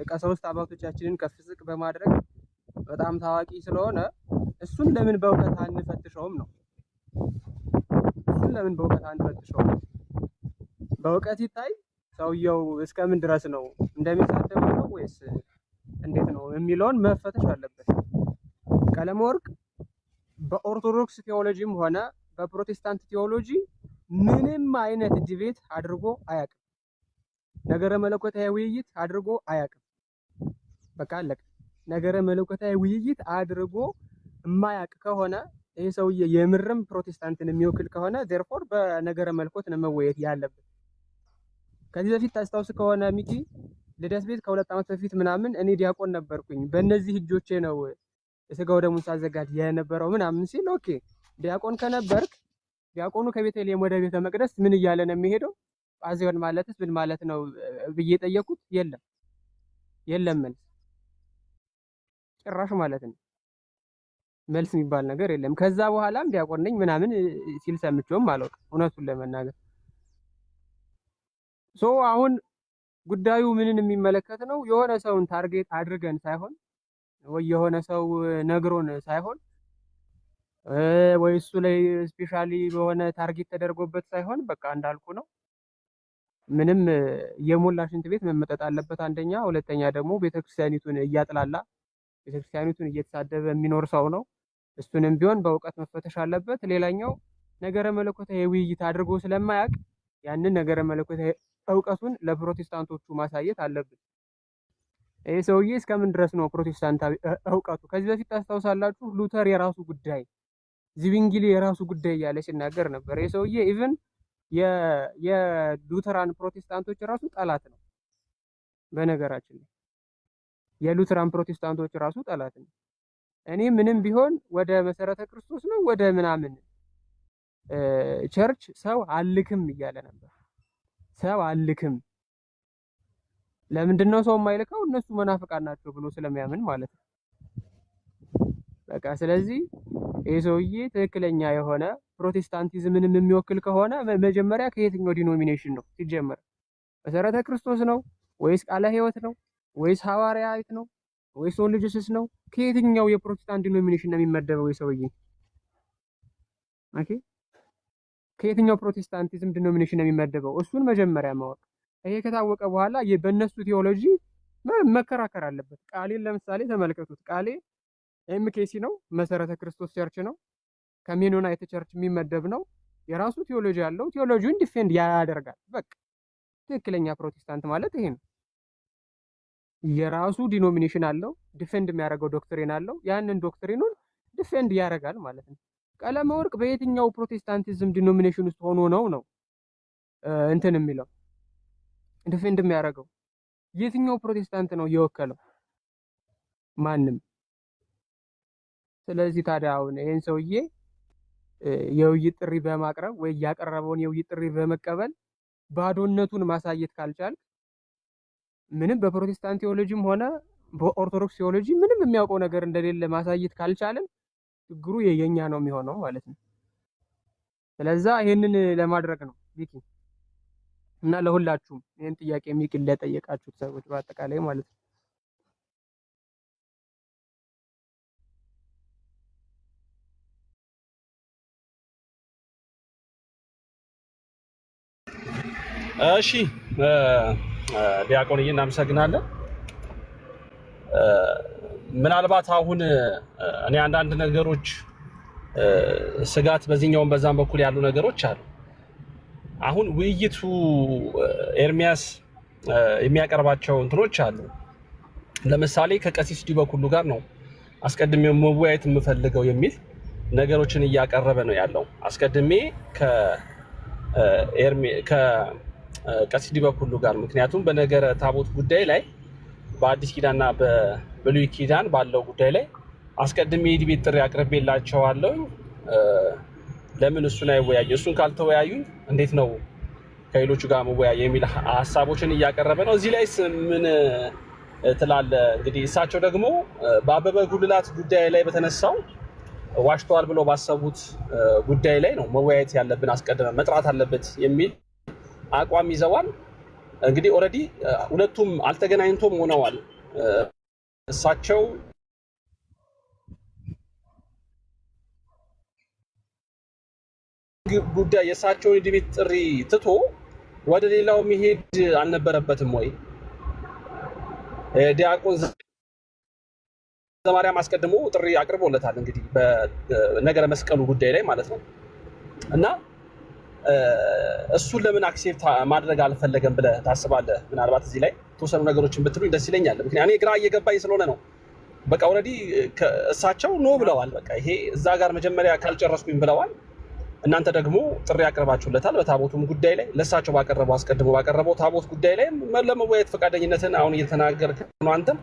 ቀሳውስት አባቶቻችንን ከፍ ዝቅ በማድረግ በጣም ታዋቂ ስለሆነ እሱን ለምን በእውቀት አንፈትሸውም ነው። እሱን ለምን በእውቀት አንፈትሸውም? በእውቀት ይታይ ሰውየው እስከምን ድረስ ነው እንደሚሳደበው ነው ወይስ እንዴት ነው የሚለውን መፈተሽ አለበት። ቀለመወርቅ በኦርቶዶክስ ቴዎሎጂም ሆነ በፕሮቴስታንት ቴዎሎጂ ምንም አይነት ዲቤት አድርጎ አያውቅም። ነገረ መለኮታዊ ውይይት አድርጎ አያውቅም። በቃ አለቀ። ነገረ መለኮታዊ ውይይት አድርጎ የማያውቅ ከሆነ ይሄ ሰውዬ የምርም ፕሮቴስታንትን የሚወክል ከሆነ ዴርፎር በነገረ መለኮት ነው መወየት ያለበት። ከዚህ በፊት ታስታውስ ከሆነ ሚኪ ልደት ቤት ከ2 ዓመት በፊት ምናምን እኔ ዲያቆን ነበርኩኝ በእነዚህ እጆቼ ነው የሥጋው ደሙን ሳዘጋጅ የነበረው ምናምን ሲል ኦኬ ዲያቆን ከነበርክ ዲያቆኑ ከቤተልሔም ወደ ቤተ መቅደስ ምን እያለ ነው የሚሄደው? ጳዚዮን ማለትስ ምን ማለት ነው ብዬ ጠየቁት። የለም መልስ ጭራሽ ማለት ነው። መልስ የሚባል ነገር የለም። ከዛ በኋላም ዲያቆን ነኝ ምናምን ሲል ሰምቼውም አላውቅም እውነቱን ለመናገር። አሁን ጉዳዩ ምንን የሚመለከት ነው? የሆነ ሰውን ታርጌት አድርገን ሳይሆን ወይ የሆነ ሰው ነግሮን ሳይሆን ወይ እሱ ላይ ስፔሻሊ በሆነ ታርጌት ተደርጎበት ሳይሆን በቃ እንዳልኩ ነው። ምንም የሞላ ሽንት ቤት መመጠጥ አለበት አንደኛ። ሁለተኛ ደግሞ ቤተክርስቲያኒቱን እያጥላላ ቤተክርስቲያኒቱን እየተሳደበ የሚኖር ሰው ነው። እሱንም ቢሆን በእውቀት መፈተሽ አለበት። ሌላኛው ነገረ መለኮታዊ ውይይት አድርጎ ስለማያውቅ ያንን ነገረ መለኮታዊ እውቀቱን ለፕሮቴስታንቶቹ ማሳየት አለብን። ይሄ ሰውዬ እስከምን ድረስ ነው ፕሮቴስታንታዊ እውቀቱ? ከዚህ በፊት ታስታውሳላችሁ ሉተር የራሱ ጉዳይ ዚቪንግሊ የራሱ ጉዳይ እያለ ሲናገር ነበር። ይሄ ሰውዬ ኢቭን የሉተራን ፕሮቴስታንቶች ራሱ ጠላት ነው። በነገራችን ላይ የሉተራን ፕሮቴስታንቶች ራሱ ጠላት ነው። እኔ ምንም ቢሆን ወደ መሰረተ ክርስቶስ ነው ወደ ምናምን ቸርች ሰው አልክም እያለ ነበር። ሰው አልክም። ለምንድን ነው ሰው የማይልከው? እነሱ መናፍቃን ናቸው ብሎ ስለሚያምን ማለት ነው። በቃ ስለዚህ ይሄ ሰውዬ ትክክለኛ የሆነ ፕሮቴስታንቲዝምን የሚወክል ከሆነ መጀመሪያ ከየትኛው ዲኖሚኔሽን ነው ሲጀመር? መሰረተ ክርስቶስ ነው ወይስ ቃለ ሕይወት ነው ወይስ ሐዋርያት ነው ወይስ ኦንሊ ጂሰስ ነው? ከየትኛው የፕሮቴስታንት ዲኖሚኔሽን ነው የሚመደበው ይሄ ሰውዬ? ኦኬ ከየትኛው ፕሮቴስታንቲዝም ዲኖሚኔሽን ነው የሚመደበው? እሱን መጀመሪያ ማወቅ። ይሄ ከታወቀ በኋላ በእነሱ ቴዎሎጂ መከራከር አለበት። ቃሌን ለምሳሌ ተመልከቱት። ቃሌ ኤምኬሲ ነው፣ መሰረተ ክርስቶስ ቸርች ነው፣ ከሜኖናይት ቸርች የሚመደብ ነው። የራሱ ቴዎሎጂ ያለው ቴዎሎጂውን ዲፌንድ ያደርጋል። በቃ ትክክለኛ ፕሮቴስታንት ማለት ይሄ ነው። የራሱ ዲኖሚኔሽን አለው፣ ዲፌንድ የሚያደርገው ዶክትሪን አለው። ያንን ዶክትሪኑን ዲፌንድ ያደርጋል ማለት ነው። ቀለመወርቅ በየትኛው ፕሮቴስታንቲዝም ዲኖሚኔሽን ውስጥ ሆኖ ነው እንትን የሚለው ዲፌንድ የሚያደርገው? የትኛው ፕሮቴስታንት ነው የወከለው? ማንም። ስለዚህ ታዲያ አሁን ይሄን ሰውዬ የውይይት ጥሪ በማቅረብ ወይ ያቀረበውን የውይይት ጥሪ በመቀበል ባዶነቱን ማሳየት ካልቻል ምንም በፕሮቴስታንት ቴዎሎጂም ሆነ በኦርቶዶክስ ቴዎሎጂ ምንም የሚያውቀው ነገር እንደሌለ ማሳየት ካልቻለን ችግሩ የኛ ነው የሚሆነው ማለት ነው። ስለዛ ይሄንን ለማድረግ ነው ቪኪ እና ለሁላችሁም ይሄን ጥያቄ የሚቅል ለጠየቃችሁት ሰዎች በአጠቃላይ ማለት ነው። እሺ ዲያቆንዬ እናመሰግናለን። ምናልባት አሁን እኔ አንዳንድ ነገሮች ስጋት በዚህኛውም በዛም በኩል ያሉ ነገሮች አሉ። አሁን ውይይቱ ኤርሚያስ የሚያቀርባቸው እንትኖች አሉ። ለምሳሌ ከቀሲስ ዲበኩሉ ጋር ነው አስቀድሜ መወያየት የምፈልገው የሚል ነገሮችን እያቀረበ ነው ያለው። አስቀድሜ ከቀሲስ ዲበኩሉ ጋር። ምክንያቱም በነገረ ታቦት ጉዳይ ላይ በአዲስ ኪዳንና በብሉይ ኪዳን ባለው ጉዳይ ላይ አስቀድሜ የዲቤት ጥሪ አቅርቤላቸዋለሁ። ለምን እሱን አይወያዩ? እሱን ካልተወያዩ እንዴት ነው ከሌሎቹ ጋር መወያየ? የሚል ሀሳቦችን እያቀረበ ነው። እዚህ ላይ ምን ትላለ? እንግዲህ እሳቸው ደግሞ በአበበ ጉልላት ጉዳይ ላይ በተነሳው ዋሽተዋል ብለው ባሰቡት ጉዳይ ላይ ነው መወያየት ያለብን፣ አስቀድመን መጥራት አለበት የሚል አቋም ይዘዋል። እንግዲህ ኦልሬዲ ሁለቱም አልተገናኝቶም ሆነዋል። እሳቸው ጉዳይ የእሳቸውን የዲቤት ጥሪ ትቶ ወደ ሌላው መሄድ አልነበረበትም ወይ? ዲያቆን ዘማርያም አስቀድሞ ጥሪ አቅርቦለታል፣ እንግዲህ በነገረ መስቀሉ ጉዳይ ላይ ማለት ነው። እና እሱን ለምን አክሴፕት ማድረግ አልፈለገም ብለህ ታስባለህ? ምናልባት እዚህ ላይ የተወሰኑ ነገሮችን ብትሉኝ ደስ ይለኛል። ምክንያቱም እኔ ግራ እየገባኝ ስለሆነ ነው። በቃ ኦልሬዲ እሳቸው ኖ ብለዋል። በቃ ይሄ እዛ ጋር መጀመሪያ ካልጨረስኩኝ ብለዋል። እናንተ ደግሞ ጥሪ ያቀርባችሁለታል በታቦቱም ጉዳይ ላይ ለእሳቸው ባቀረበው አስቀድሞ ባቀረበው ታቦት ጉዳይ ላይ ለመወያየት ፈቃደኝነትን አሁን እየተናገርክ ነው። አንተም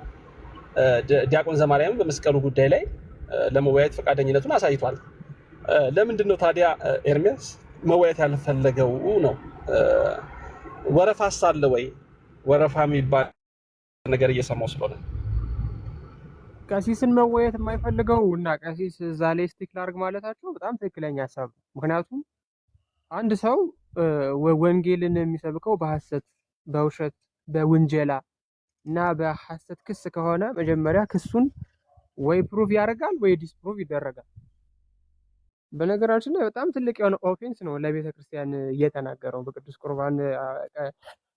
ዲያቆን ዘማርያም በመስቀሉ ጉዳይ ላይ ለመወያየት ፈቃደኝነቱን አሳይቷል። ለምንድን ነው ታዲያ ኤርሚያስ መወያየት ያልፈለገው ነው? ወረፋስ አለ ወይ? ወረፋ የሚባል ነገር እየሰማው ስለሆነ ቀሲስን መወያየት የማይፈልገው እና ቀሲስ እዛ ላይ ስቲክ ላድርግ ማለታቸው በጣም ትክክለኛ ሀሳብ። ምክንያቱም አንድ ሰው ወንጌልን የሚሰብከው በሐሰት፣ በውሸት፣ በውንጀላ እና በሐሰት ክስ ከሆነ መጀመሪያ ክሱን ወይ ፕሩቭ ያደርጋል ወይ ዲስፕሩቭ ይደረጋል። በነገራችን ላይ በጣም ትልቅ የሆነ ኦፌንስ ነው ለቤተ ክርስቲያን እየተናገረው። በቅዱስ ቁርባን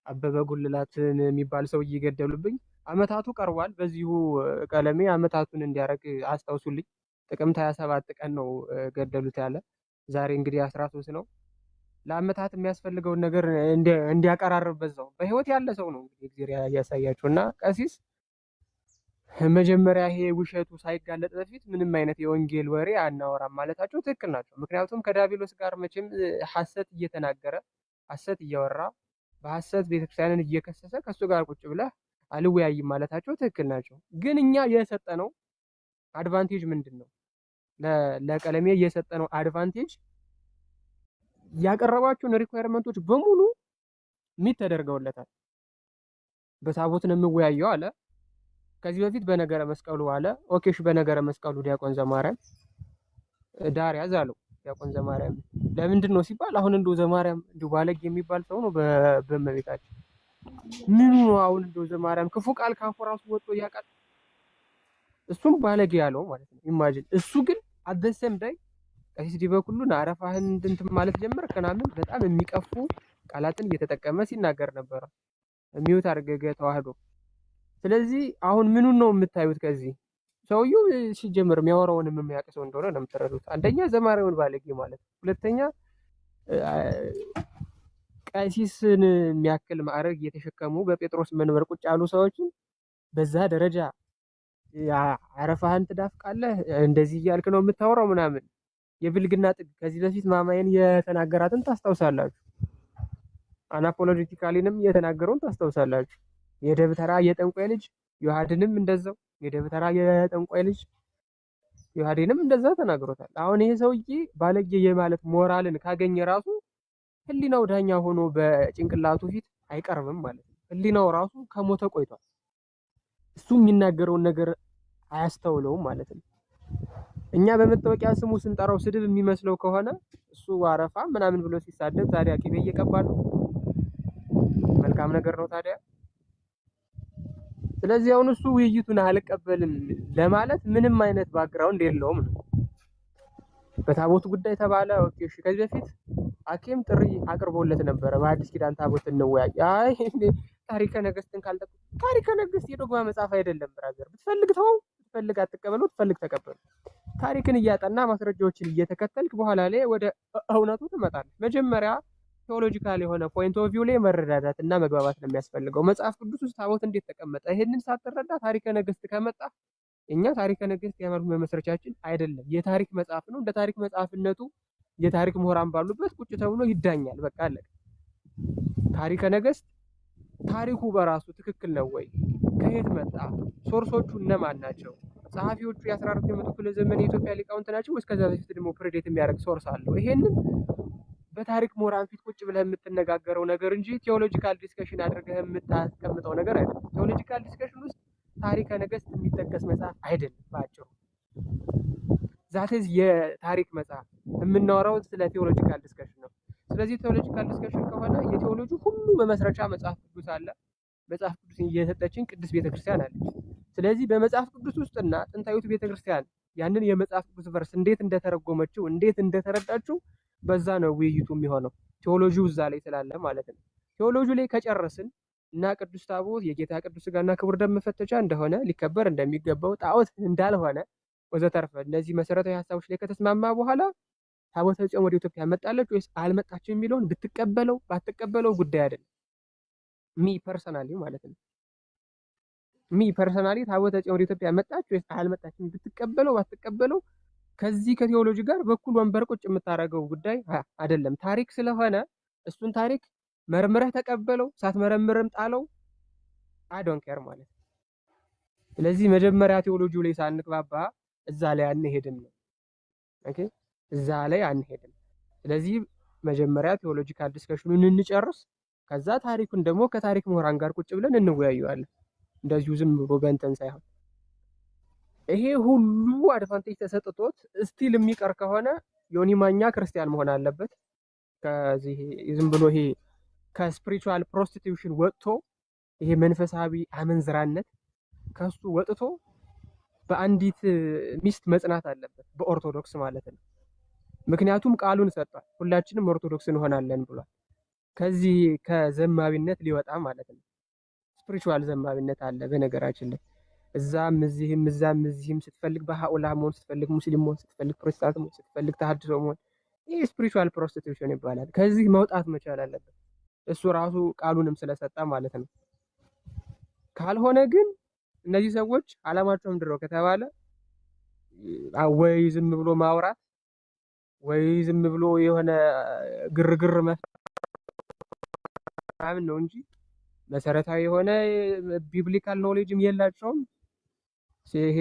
አበበ ጉልላትን የሚባል ሰው እየገደሉብኝ አመታቱ ቀርቧል። በዚሁ ቀለሜ አመታቱን እንዲያረግ አስታውሱልኝ። ጥቅምት 27 ቀን ነው ገደሉት ያለ። ዛሬ እንግዲህ 13 ነው። ለአመታት የሚያስፈልገውን ነገር እንዲያቀራርብበት ሰው በህይወት ያለ ሰው ነው እንግዲህ እግዚአብሔር ያሳያችሁ። እና ቀሲስ መጀመሪያ ይሄ ውሸቱ ሳይጋለጥ በፊት ምንም አይነት የወንጌል ወሬ አናወራም ማለታቸው ትክክል ናቸው። ምክንያቱም ከዲያብሎስ ጋር መቼም ሐሰት እየተናገረ ሐሰት እያወራ በሐሰት ቤተክርስቲያንን እየከሰሰ ከሱ ጋር ቁጭ ብለህ አልወያይም ማለታቸው ትክክል ናቸው። ግን እኛ የሰጠነው አድቫንቴጅ ምንድን ነው? ለቀለሜ የሰጠነው አድቫንቴጅ ያቀረባቸውን ሪኳየርመንቶች በሙሉ ሚት ተደርገውለታል። በታቦት ነው የምወያየው አለ። ከዚህ በፊት በነገረ መስቀሉ አለ። ኦኬሽ በነገረ መስቀሉ ዲያቆን ዘማርያም ዳር ያዝ አለው። ዲያቆን ዘማርያም ለምንድን ነው ሲባል አሁን እንደው ዘማርያም እንደው ባለጌ የሚባል ሰው ነው በመቤታችን ምኑ ነው አሁን እንደው ዘማርያም ክፉ ቃል ካፉ ራሱ ወጥቶ ያቃል። እሱም ባለጌ ያለው ማለት ነው። ኢማጂን እሱ ግን አደሰም ዳይ ቀሲስ ዲበኩሉን አረፋህን እንትን ማለት ጀመረ ከናምን በጣም የሚቀፉ ቃላትን እየተጠቀመ ሲናገር ነበር። ሚውት አድርገገ ተዋህዶ። ስለዚህ አሁን ምኑን ነው የምታዩት? ከዚህ ሰውየው ሲጀምር የሚያወራውን የሚያውቅ ሰው እንደሆነ ነው የምትረዱት። አንደኛ ዘማሪውን ባለጌ ማለት፣ ሁለተኛ ቀሲስን የሚያክል ማዕረግ እየተሸከሙ በጴጥሮስ መንበር ቁጭ ያሉ ሰዎችን በዛ ደረጃ አረፋህን ትዳፍቃለህ እንደዚህ እያልክ ነው የምታወራው ምናምን የብልግና ጥግ። ከዚህ በፊት ማማዬን የተናገራትን ታስታውሳላችሁ። አናፖሎጂቲካሊንም የተናገረውን ታስታውሳላችሁ። የደብተራ የጠንቋይ ልጅ ዮሐድንም እንደዛው የደብተራ የጠንቋይ ልጅ ዮሐድንም እንደዛ ተናግሮታል። አሁን ይሄ ሰውዬ ባለጌ የማለት ሞራልን ካገኘ ራሱ ህሊናው ዳኛ ሆኖ በጭንቅላቱ ፊት አይቀርብም ማለት ነው። ህሊናው ራሱ ከሞተ ቆይቷል። እሱ የሚናገረውን ነገር አያስተውለውም ማለት ነው። እኛ በመታወቂያ ስሙ ስንጠራው ስድብ የሚመስለው ከሆነ እሱ አረፋ ምናምን ብሎ ሲሳደብ ታዲያ ቅቤ እየቀባ ነው? መልካም ነገር ነው ታዲያ። ስለዚህ አሁን እሱ ውይይቱን አልቀበልም ለማለት ምንም አይነት ባክግራውንድ የለውም ነው። በታቦት ጉዳይ ተባለ። ኦኬ እሺ፣ ከዚህ በፊት አኬም ጥሪ አቅርቦለት ነበረ በአዲስ ኪዳን ታቦት እንወያይ። አይ ታሪከ ነገስትን ካልጠቁ ታሪከ ነገስት የዶግማ መጽሐፍ አይደለም ብራዘር። ብትፈልግ ተው፣ ብትፈልግ አትቀበለው፣ ብትፈልግ ተቀበል። ታሪክን እያጠና ማስረጃዎችን እየተከተልክ በኋላ ላይ ወደ እውነቱ ትመጣለህ። መጀመሪያ ቴዎሎጂካል የሆነ ፖይንት ኦፍ ቪው ላይ መረዳዳት እና መግባባት ነው የሚያስፈልገው። መጽሐፍ ቅዱስ ውስጥ ታቦት እንዴት ተቀመጠ? ይሄንን ሳትረዳ ታሪከ ነገስት ከመጣ እኛ ታሪከ ነገስት የሃይማኖት መመስረቻችን አይደለም፣ የታሪክ መጽሐፍ ነው። እንደ ታሪክ መጽሐፍነቱ የታሪክ ምሁራን ባሉበት ቁጭ ተብሎ ይዳኛል። በቃ አለቀ። ታሪከ ነገስት ታሪኩ በራሱ ትክክል ነው ወይ? ከየት መጣ? ሶርሶቹ እነማን ናቸው? ጸሐፊዎቹ የ14ኛው መቶ ክፍለ ዘመን የኢትዮጵያ ሊቃውንት ናቸው ወይስ ከዛ በፊት ደግሞ ፕሬዴት የሚያደርግ ሶርስ አለው? ይሄንን በታሪክ ምሁራን ፊት ቁጭ ብለህ የምትነጋገረው ነገር እንጂ ቴዎሎጂካል ዲስከሽን አድርገህ የምታስቀምጠው ነገር አይደለም። ቴዎሎጂካል ዲስከሽን ውስጥ ታሪከ ነገስት የሚጠቀስ መጽሐፍ አይደለም። ባጭሩ ዛቴዝ የታሪክ መጽሐፍ የምናወራው ስለ ቴዎሎጂካል ዲስከሽን ነው። ስለዚህ ቴዎሎጂካል ዲስከሽን ከሆነ የቴዎሎጂ ሁሉ መመስረቻ መጽሐፍ ቅዱስ አለ። መጽሐፍ ቅዱስን እየሰጠችን ቅድስት ቤተክርስቲያን አለች። ስለዚህ በመጽሐፍ ቅዱስ ውስጥና ጥንታዊቱ ቤተክርስቲያን ያንን የመጽሐፍ ቅዱስ ቨርስ እንዴት እንደተረጎመችው እንዴት እንደተረዳችው በዛ ነው ውይይቱ የሚሆነው። ቴዎሎጂው እዛ ላይ ስላለ ማለት ነው። ቴዎሎጂው ላይ ከጨረስን እና ቅዱስ ታቦት የጌታ ቅዱስ ሥጋና ክቡር ደም መፈተቻ እንደሆነ ሊከበር እንደሚገባው ጣዖት እንዳልሆነ ወዘተርፈ እነዚህ መሰረታዊ ሀሳቦች ላይ ከተስማማ በኋላ ታቦተ ጽዮን ወደ ኢትዮጵያ መጣለች ወይስ አልመጣችም የሚለውን ብትቀበለው ባትቀበለው ጉዳይ አይደለም። ሚ ፐርሰናሊ ማለት ነው። ሚ ፐርሰናሊ ታቦተ ጽዮን ወደ ኢትዮጵያ መጣች ወይስ አልመጣችም ብትቀበለው ባትቀበለው ከዚህ ከቴዎሎጂ ጋር በኩል ወንበር ቁጭ የምታደርገው ጉዳይ አይደለም። ታሪክ ስለሆነ እሱን ታሪክ መርምረህ ተቀበለው፣ ሳትመረምርም ጣለው። አይ ዶንት ኬር ማለት ነው። ስለዚህ መጀመሪያ ቴዎሎጂው ላይ ሳንግባባ እዛ ላይ አንሄድም ነው። ኦኬ፣ እዛ ላይ አንሄድም። ስለዚህ መጀመሪያ ቴዎሎጂካል ዲስከሽኑን እንጨርስ፣ ከዛ ታሪኩን ደግሞ ከታሪክ ምሁራን ጋር ቁጭ ብለን እንወያየዋለን። እንደዚሁ ዝም ብሎ በእንትን ሳይሆን ይሄ ሁሉ አድቫንቴጅ ተሰጥቶት ስቲል የሚቀር ከሆነ ዮኒ ማኛ ክርስቲያን መሆን አለበት። ከዚህ ዝም ብሎ ይሄ ከስፒሪቹዋል ፕሮስቲቲዩሽን ወጥቶ ይሄ መንፈሳዊ አመንዝራነት ከሱ ወጥቶ በአንዲት ሚስት መጽናት አለበት፣ በኦርቶዶክስ ማለት ነው። ምክንያቱም ቃሉን ሰጥቷል፣ ሁላችንም ኦርቶዶክስ እንሆናለን ብሏል። ከዚህ ከዘማዊነት ሊወጣ ማለት ነው። ስፒሪቹዋል ዘማዊነት አለ በነገራችን ላይ እዛም እዚህም ስትፈልግ በሃኡላ መሆን ስትፈልግ ሙስሊም መሆን ስትፈልግ ፕሮቴስታንት መሆን ስትፈልግ ተሐድሶ መሆን ይህ ስፒሪቹዋል ፕሮስቲቲዩሽን ይባላል። ከዚህ መውጣት መቻል አለበት እሱ ራሱ ቃሉንም ስለሰጠ ማለት ነው። ካልሆነ ግን እነዚህ ሰዎች አላማቸው ምንድነው ከተባለ ወይ ዝም ብሎ ማውራት ወይ ዝም ብሎ የሆነ ግርግር ምናምን ነው እንጂ መሰረታዊ የሆነ ቢብሊካል ኖሌጅም የላቸውም። ይሄ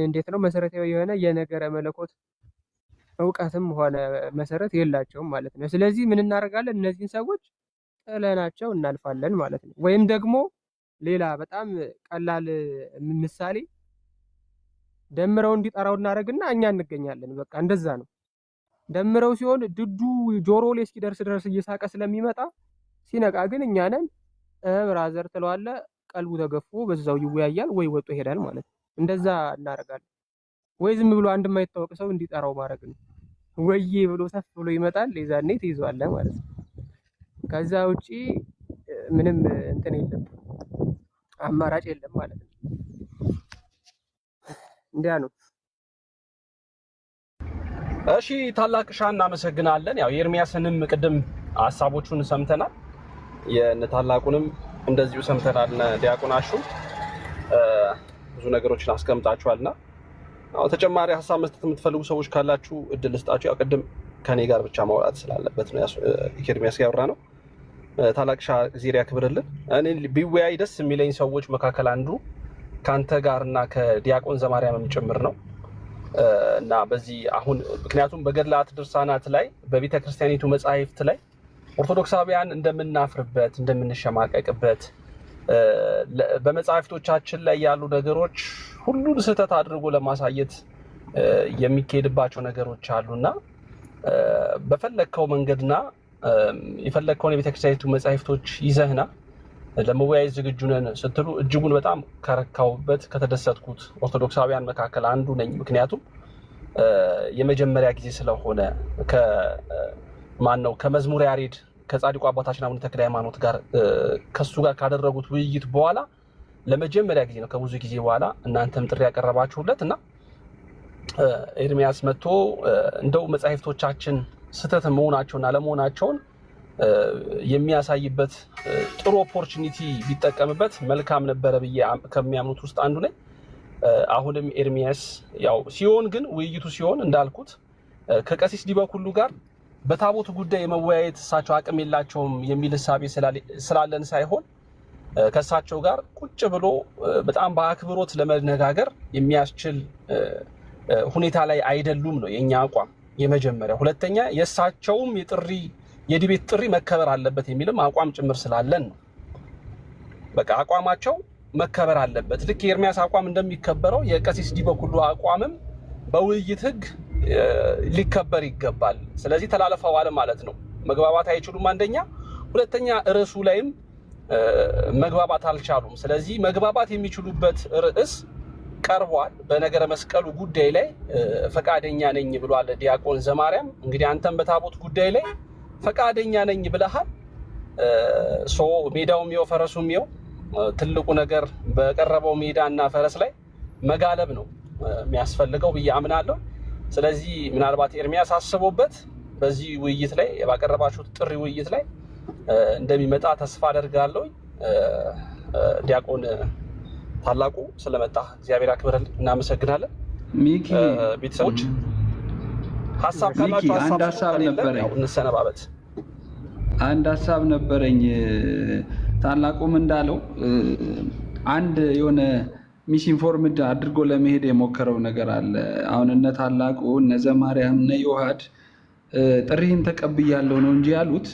እንዴት ነው መሰረታዊ የሆነ የነገረ መለኮት እውቀትም ሆነ መሰረት የላቸውም ማለት ነው። ስለዚህ ምን እናደርጋለን? እነዚህን ሰዎች ጥለናቸው እናልፋለን ማለት ነው። ወይም ደግሞ ሌላ በጣም ቀላል ምሳሌ ደምረው እንዲጠራው እናደርግና እኛ እንገኛለን። በቃ እንደዛ ነው። ደምረው ሲሆን ድዱ ጆሮ ላይ እስኪደርስ ድረስ እየሳቀ ስለሚመጣ ሲነቃ ግን እኛ ነን ብራዘር ትለዋለህ። ቀልቡ ተገፎ በዛው ይወያያል ወይ ወጥቶ ይሄዳል ማለት ነው። እንደዛ እናደርጋለን። ወይ ዝም ብሎ አንድ የማይታወቅ ሰው እንዲጠራው ማድረግ ነው። ወይዬ ብሎ ሰፍ ብሎ ይመጣል። የዛኔ ትይዟለህ ማለት ነው። ከዛ ውጪ ምንም እንትን የለም፣ አማራጭ የለም ማለት ነው። እንዲያ ነው። እሺ ታላቅ ሻ እናመሰግናለን። ያው የኤርሚያስንም ቅድም ሀሳቦቹን ሰምተናል፣ የነታላቁንም እንደዚሁ ሰምተናል። ዲያቆናሹ ብዙ ነገሮችን አስቀምጣችኋልና አዎ ተጨማሪ ሀሳብ መስጠት የምትፈልጉ ሰዎች ካላችሁ እድል ልስጣችሁ። ያው ቅድም ከኔ ጋር ብቻ ማውራት ስላለበት ነው ኤርሚያስ ጋር ያወራ ነው። ታላቅ ሻ ጊዜ ያክብርልን። እኔ ቢወያይ ደስ የሚለኝ ሰዎች መካከል አንዱ ካንተ ጋርና ከዲያቆን ዘማርያምም ጭምር ነው እና በዚህ አሁን ምክንያቱም በገድላት ድርሳናት ላይ በቤተ ክርስቲያኒቱ መጻሕፍት ላይ ኦርቶዶክሳውያን እንደምናፍርበት እንደምንሸማቀቅበት በመጻሕፍቶቻችን ላይ ያሉ ነገሮች ሁሉን ስህተት አድርጎ ለማሳየት የሚካሄድባቸው ነገሮች አሉና በፈለግከው መንገድና የፈለግከውን የቤተ ክርስቲያኒቱ መጻሕፍቶች ይዘህና ለመወያየት ዝግጁ ነን ስትሉ እጅጉን በጣም ከረካውበት ከተደሰትኩት ኦርቶዶክሳውያን መካከል አንዱ ነኝ። ምክንያቱም የመጀመሪያ ጊዜ ስለሆነ ከመዝሙረ ያሬድ ከጻድቁ አባታችን አቡነ ተክለ ሃይማኖት ጋር ከሱ ጋር ካደረጉት ውይይት በኋላ ለመጀመሪያ ጊዜ ነው ከብዙ ጊዜ በኋላ እናንተም ጥሪ ያቀረባችሁለት እና ኤርሚያስ መጥቶ እንደው መጻሕፍቶቻችን ስህተት መሆናቸውና አለመሆናቸውን የሚያሳይበት ጥሩ ኦፖርቹኒቲ ቢጠቀምበት መልካም ነበረ ብዬ ከሚያምኑት ውስጥ አንዱ ነኝ። አሁንም ኤርሚያስ ያው ሲሆን ግን ውይይቱ ሲሆን እንዳልኩት ከቀሲስ ዲበኩሉ ጋር በታቦት ጉዳይ የመወያየት እሳቸው አቅም የላቸውም የሚል እሳቤ ስላለን ሳይሆን ከእሳቸው ጋር ቁጭ ብሎ በጣም በአክብሮት ለመነጋገር የሚያስችል ሁኔታ ላይ አይደሉም ነው የኛ አቋም የመጀመሪያ። ሁለተኛ የእሳቸውም የዲቤት ጥሪ መከበር አለበት የሚልም አቋም ጭምር ስላለን ነው። በቃ አቋማቸው መከበር አለበት። ልክ የኤርሚያስ አቋም እንደሚከበረው የቀሲስ ዲበኩሉ አቋምም በውይይት ህግ ሊከበር ይገባል። ስለዚህ ተላለፈዋል ማለት ነው። መግባባት አይችሉም አንደኛ፣ ሁለተኛ ርዕሱ ላይም መግባባት አልቻሉም። ስለዚህ መግባባት የሚችሉበት ርዕስ ቀርቧል። በነገረ መስቀሉ ጉዳይ ላይ ፈቃደኛ ነኝ ብሏል ዲያቆን ዘማርያም። እንግዲህ አንተም በታቦት ጉዳይ ላይ ፈቃደኛ ነኝ ብለሃል። ሜዳውም ይኸው ፈረሱም ይኸው። ትልቁ ነገር በቀረበው ሜዳና ፈረስ ላይ መጋለብ ነው የሚያስፈልገው ብዬ አምናለሁ። ስለዚህ ምናልባት ኤርሚያስ አስቦበት በዚህ ውይይት ላይ ባቀረባችሁት ጥሪ ውይይት ላይ እንደሚመጣ ተስፋ አደርጋለሁ። ዲያቆን ታላቁ ስለመጣ እግዚአብሔር ያክብርልን፣ እናመሰግናለን። ሚኪ ቤተሰቦች ሀሳብ ካላችሁ ሀሳብ ነበረኝ፣ እንሰነባበት። አንድ ሀሳብ ነበረኝ። ታላቁም እንዳለው አንድ የሆነ ሚስኢንፎርምድ አድርጎ ለመሄድ የሞከረው ነገር አለ። አሁን እነ ታላቁ እነ ዘማርያም እነ ዮሐድ ጥሪህን ተቀብያለሁ ነው እንጂ ያሉት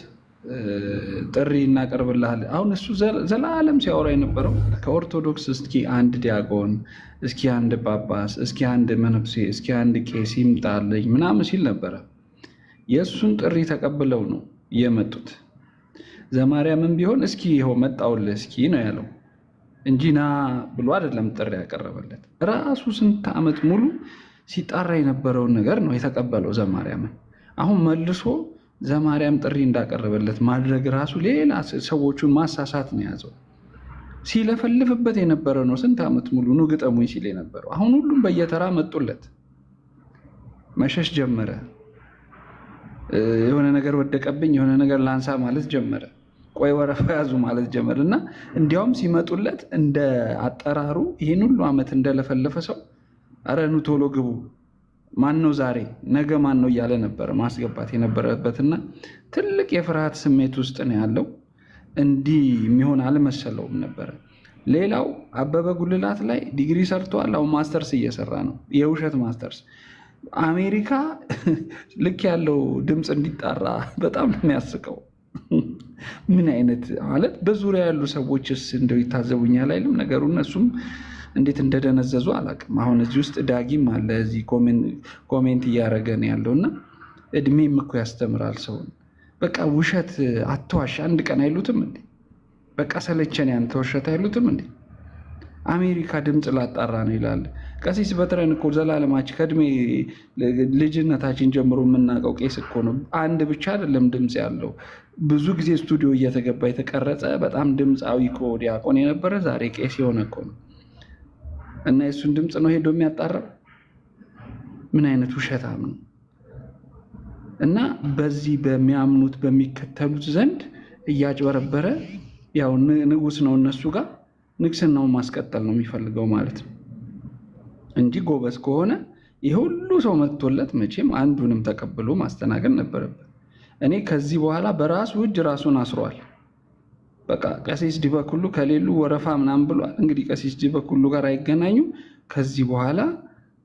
ጥሪ እናቀርብልሃል። አሁን እሱ ዘላለም ሲያወራ የነበረው ከኦርቶዶክስ እስኪ አንድ ዲያቆን፣ እስኪ አንድ ጳጳስ፣ እስኪ አንድ መነኩሴ፣ እስኪ አንድ ቄስ ይምጣልኝ ምናምን ሲል ነበረ። የእሱን ጥሪ ተቀብለው ነው የመጡት። ዘማርያምን ቢሆን እስኪ ይኸው መጣውልህ እስኪ ነው ያለው እንጂ ና ብሎ አይደለም ጥሪ ያቀረበለት። ራሱ ስንት ዓመት ሙሉ ሲጣራ የነበረውን ነገር ነው የተቀበለው ዘማርያምን። አሁን መልሶ ዘማርያም ጥሪ እንዳቀረበለት ማድረግ ራሱ ሌላ ሰዎቹን ማሳሳት ነው ያዘው። ሲለፈልፍበት የነበረ ነው ስንት ዓመት ሙሉ ኑ ግጠሙኝ ሲል የነበረው። አሁን ሁሉም በየተራ መጡለት። መሸሽ ጀመረ። የሆነ ነገር ወደቀብኝ የሆነ ነገር ላንሳ ማለት ጀመረ። ቆይ ወረፋ ያዙ ማለት ጀመረ እና እንዲያውም ሲመጡለት እንደ አጠራሩ ይህን ሁሉ ዓመት እንደለፈለፈ ሰው ኧረ ኑ ቶሎ ግቡ፣ ማን ነው ዛሬ ነገ ማን ነው እያለ ነበረ ማስገባት የነበረበትና ትልቅ የፍርሃት ስሜት ውስጥ ነው ያለው። እንዲህ የሚሆን አልመሰለውም ነበረ። ሌላው አበበ ጉልላት ላይ ዲግሪ ሰርተዋል። አሁን ማስተርስ እየሰራ ነው፣ የውሸት ማስተርስ። አሜሪካ ልክ ያለው ድምፅ እንዲጣራ በጣም ነው የሚያስቀው። ምን አይነት ማለት በዙሪያ ያሉ ሰዎችስ እንደው ይታዘቡኛል አይልም ነገሩ። እነሱም እንዴት እንደደነዘዙ አላውቅም። አሁን እዚህ ውስጥ ዳጊም አለ እዚህ ኮሜንት እያደረገ ነው ያለውና እድሜም እኮ ያስተምራል ሰውን። በቃ ውሸት አትዋሽ አንድ ቀን አይሉትም እንዴ? በቃ ሰለቸን ያንተ ውሸት አይሉትም እንዴ? አሜሪካ ድምፅ ላጣራ ነው ይላል። ቀሲስ በትረን እኮ ዘላለማችን ከእድሜ ልጅነታችን ጀምሮ የምናውቀው ቄስ እኮ ነው። አንድ ብቻ አይደለም ድምፅ ያለው፣ ብዙ ጊዜ ስቱዲዮ እየተገባ የተቀረጸ በጣም ድምፃዊ እኮ ዲያቆን የነበረ ዛሬ ቄስ የሆነ እኮ ነው። እና የእሱን ድምፅ ነው ሄዶ የሚያጣራው። ምን አይነት ውሸታም ነው! እና በዚህ በሚያምኑት በሚከተሉት ዘንድ እያጭበረበረ ያው ንጉስ ነው እነሱ ጋር ንግስናውን ማስቀጠል ነው የሚፈልገው ማለት ነው እንጂ ጎበዝ ከሆነ ይህ ሁሉ ሰው መጥቶለት መቼም አንዱንም ተቀብሎ ማስተናገድ ነበረበት። እኔ ከዚህ በኋላ በራሱ እጅ ራሱን አስሯል። በቃ ቀሲስ ዲበኩሉ ከሌሉ ወረፋ ምናምን ብሏል። እንግዲህ ቀሲስ ዲበኩሉ ጋር አይገናኙ። ከዚህ በኋላ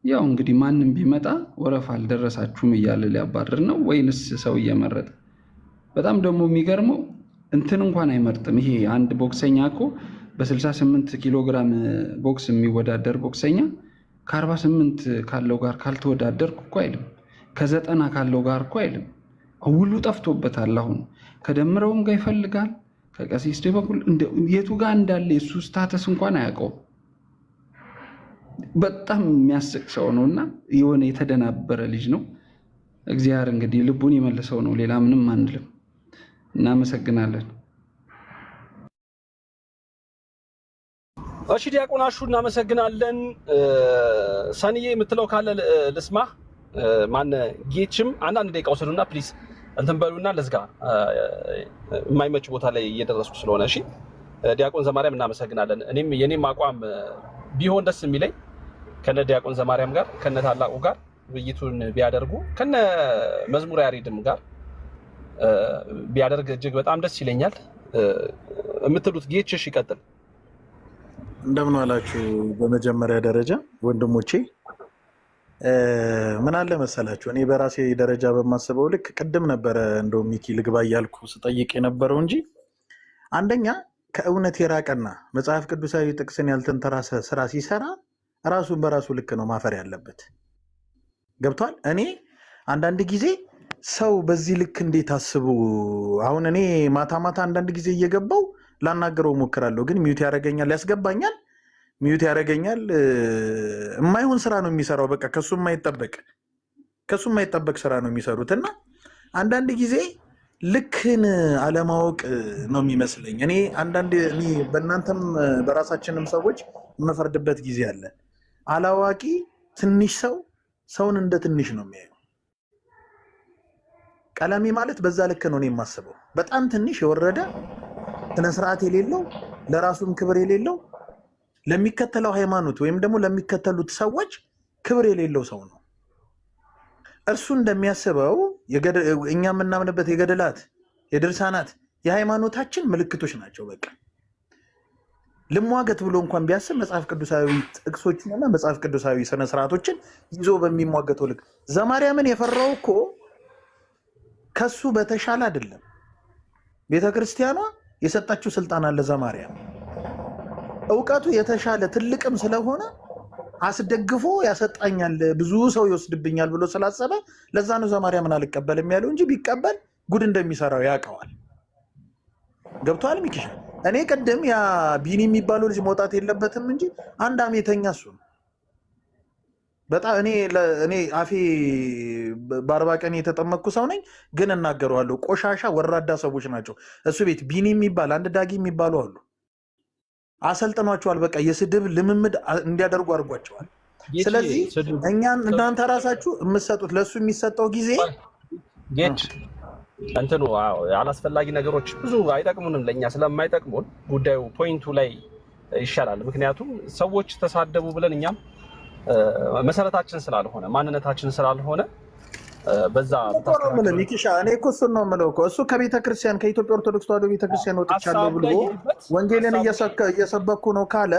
ያው እንግዲህ ማንም ቢመጣ ወረፋ አልደረሳችሁም እያለ ሊያባርር ነው ወይንስ ሰው እየመረጠ? በጣም ደግሞ የሚገርመው እንትን እንኳን አይመርጥም። ይሄ አንድ ቦክሰኛ እኮ በ68 ኪሎ ግራም ቦክስ የሚወዳደር ቦክሰኛ ከ48 ካለው ጋር ካልተወዳደርኩ እኮ አይልም። ከ90 ካለው ጋር እኮ አይልም። ውሉ ጠፍቶበታል። አሁን ከደምረውም ጋር ይፈልጋል። ከቀሲስ ዲበኩሉ የቱ ጋር እንዳለ የሱ ስታተስ እንኳን አያውቀውም። በጣም የሚያስቅ ሰው ነው እና የሆነ የተደናበረ ልጅ ነው። እግዚአብሔር እንግዲህ ልቡን ይመልሰው ነው። ሌላ ምንም አንልም። እናመሰግናለን። እሺ ዲያቆን አሹ እናመሰግናለን። ሰንዬ የምትለው ካለ ልስማ። ማን ጌችም አንዳንድ ደቂቃ ወሰዱና ፕሊዝ እንትን በሉና ለዝጋ። የማይመች ቦታ ላይ እየደረስኩ ስለሆነ እሺ። ዲያቆን ዘማርያም እናመሰግናለን። የኔም አቋም ቢሆን ደስ የሚለኝ ከነ ዲያቆን ዘማርያም ጋር ከነ ታላቁ ጋር ውይይቱን ቢያደርጉ ከነ መዝሙር ያሬድም ጋር ቢያደርግ እጅግ በጣም ደስ ይለኛል። የምትሉት ጌችሽ ይቀጥል። እንደምን ዋላችሁ? በመጀመሪያ ደረጃ ወንድሞቼ ምን አለ መሰላችሁ፣ እኔ በራሴ ደረጃ በማስበው ልክ ቅድም ነበረ እንደው ሚኪ ልግባ እያልኩ ስጠይቅ የነበረው እንጂ አንደኛ ከእውነት የራቀና መጽሐፍ ቅዱሳዊ ጥቅስን ያልተንተራሰ ስራ ሲሰራ ራሱን በራሱ ልክ ነው ማፈር ያለበት። ገብቷል? እኔ አንዳንድ ጊዜ ሰው በዚህ ልክ እንዴት አስቡ። አሁን እኔ ማታ ማታ አንዳንድ ጊዜ እየገባው ላናገረው ሞክራለሁ፣ ግን ሚዩት ያደርገኛል፣ ያስገባኛል፣ ሚዩት ያደርገኛል። የማይሆን ስራ ነው የሚሰራው። በቃ ከሱ የማይጠበቅ ስራ ነው የሚሰሩት እና አንዳንድ ጊዜ ልክን አለማወቅ ነው የሚመስለኝ። እኔ በእናንተም በራሳችንም ሰዎች የምፈርድበት ጊዜ አለ። አላዋቂ ትንሽ ሰውን እንደ ትንሽ ነው የሚያየው። ቀለሜ ማለት በዛ ልክ ነው እኔ የማስበው። በጣም ትንሽ የወረደ ስነስርዓት የሌለው ለራሱም ክብር የሌለው ለሚከተለው ሃይማኖት ወይም ደግሞ ለሚከተሉት ሰዎች ክብር የሌለው ሰው ነው። እርሱ እንደሚያስበው እኛ የምናምንበት የገድላት የድርሳናት የሃይማኖታችን ምልክቶች ናቸው። በቃ ልሟገት ብሎ እንኳን ቢያስብ መጽሐፍ ቅዱሳዊ ጥቅሶችንና መጽሐፍ ቅዱሳዊ ስነስርዓቶችን ይዞ በሚሟገተው ልክ ዘማርያምን የፈራው እኮ ከሱ በተሻለ አይደለም። ቤተክርስቲያኗ የሰጣችው ስልጣን አለ። ዘማርያም እውቀቱ የተሻለ ትልቅም ስለሆነ አስደግፎ ያሰጣኛል፣ ብዙ ሰው ይወስድብኛል ብሎ ስላሰበ ለዛ ነው ዘማርያምን አልቀበልም ያለው እንጂ ቢቀበል ጉድ እንደሚሰራው ያውቀዋል። ገብቷል ሚኪሻ? እኔ ቅድም ያ ቢኒ የሚባለው ልጅ መውጣት የለበትም እንጂ አንድ አሜተኛ እሱ ነው። በጣም እኔ አፌ በ40 ቀን የተጠመቅኩ ሰው ነኝ፣ ግን እናገረዋለሁ። ቆሻሻ ወራዳ ሰዎች ናቸው። እሱ ቤት ቢኒ የሚባል አንድ ዳጊ የሚባሉ አሉ። አሰልጥኗቸዋል። በቃ የስድብ ልምምድ እንዲያደርጉ አድርጓቸዋል። ስለዚህ እናንተ ራሳችሁ የምትሰጡት ለእሱ የሚሰጠው ጊዜ እንትኑ አላስፈላጊ ነገሮች ብዙ አይጠቅሙንም። ለእኛ ስለማይጠቅሙን ጉዳዩ ፖይንቱ ላይ ይሻላል። ምክንያቱም ሰዎች ተሳደቡ ብለን እኛም መሰረታችን ስላልሆነ ማንነታችን ስላልሆነ በዛ ሚኪሻ እኔ እኮ እሱን ነው የምለው እኮ እሱ ከቤተክርስቲያን ከኢትዮጵያ ኦርቶዶክስ ተዋሕዶ ቤተክርስቲያን ወጥቻለሁ ብሎ ወንጌልን እየሰበኩ ነው ካለ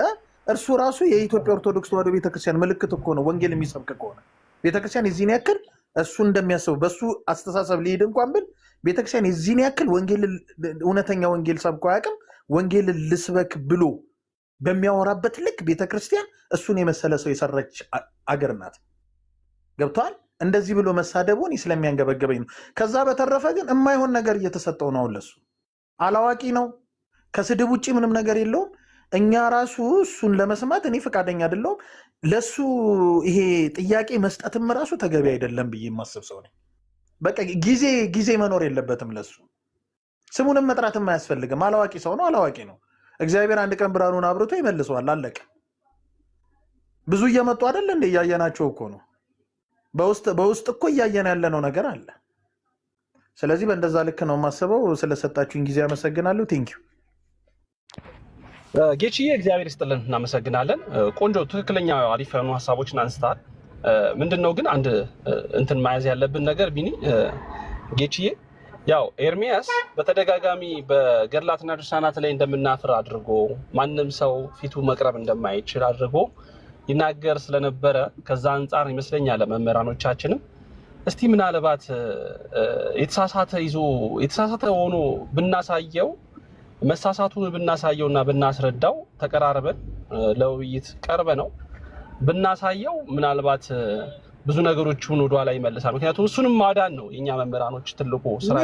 እርሱ ራሱ የኢትዮጵያ ኦርቶዶክስ ተዋሕዶ ቤተክርስቲያን ምልክት እኮ ነው። ወንጌል የሚሰብክ ከሆነ ቤተክርስቲያን የዚህን ያክል እሱ እንደሚያስበው በሱ አስተሳሰብ ሊሄድ እንኳን ብል ቤተክርስቲያን የዚህን ያክል እውነተኛ ወንጌል ሰብኮ አያውቅም። ወንጌል ልስበክ ብሎ በሚያወራበት ልክ ቤተክርስቲያን እሱን የመሰለ ሰው የሰራች አገር ናት። ገብቷል? እንደዚህ ብሎ መሳደቡን ስለሚያንገበገበኝ ነው። ከዛ በተረፈ ግን የማይሆን ነገር እየተሰጠው ነው። ለሱ አላዋቂ ነው። ከስድብ ውጭ ምንም ነገር የለውም። እኛ ራሱ እሱን ለመስማት እኔ ፈቃደኛ አይደለሁም። ለሱ ይሄ ጥያቄ መስጠትም ራሱ ተገቢ አይደለም ብዬ የማስብ ሰው ነኝ። በቃ ጊዜ መኖር የለበትም። ለሱ ስሙንም መጥራትም አያስፈልግም። አላዋቂ ሰው ነው። አላዋቂ ነው። እግዚአብሔር አንድ ቀን ብርሃኑን አብርቶ ይመልሰዋል። አለቀ። ብዙ እየመጡ አይደለ እንደ እያየናቸው እኮ ነው። በውስጥ እኮ እያየን ያለነው ነገር አለ። ስለዚህ በእንደዛ ልክ ነው የማስበው። ስለሰጣችሁኝ ጊዜ አመሰግናለሁ። ቴንኪው ጌችዬ፣ እግዚአብሔር ይስጥልን፣ እናመሰግናለን። ቆንጆ ትክክለኛ አሪፍ የሆኑ ሀሳቦችን አንስተሃል። ምንድነው ግን አንድ እንትን መያዝ ያለብን ነገር ቢኒ ጌችዬ፣ ያው ኤርሚያስ በተደጋጋሚ በገድላትና ድርሳናት ላይ እንደምናፍር አድርጎ ማንም ሰው ፊቱ መቅረብ እንደማይችል አድርጎ ይናገር ስለነበረ ከዛ አንጻር ይመስለኛል መምህራኖቻችንም እስቲ ምናልባት የተሳሳተ ሆኖ ብናሳየው መሳሳቱን ብናሳየውና ብናስረዳው ተቀራርበን ለውይይት ቀርበ ነው ብናሳየው ምናልባት ብዙ ነገሮችን ወደኋላ ይመልሳል። ምክንያቱም እሱንም ማዳን ነው የኛ መምህራኖች ትልቁ ስራ።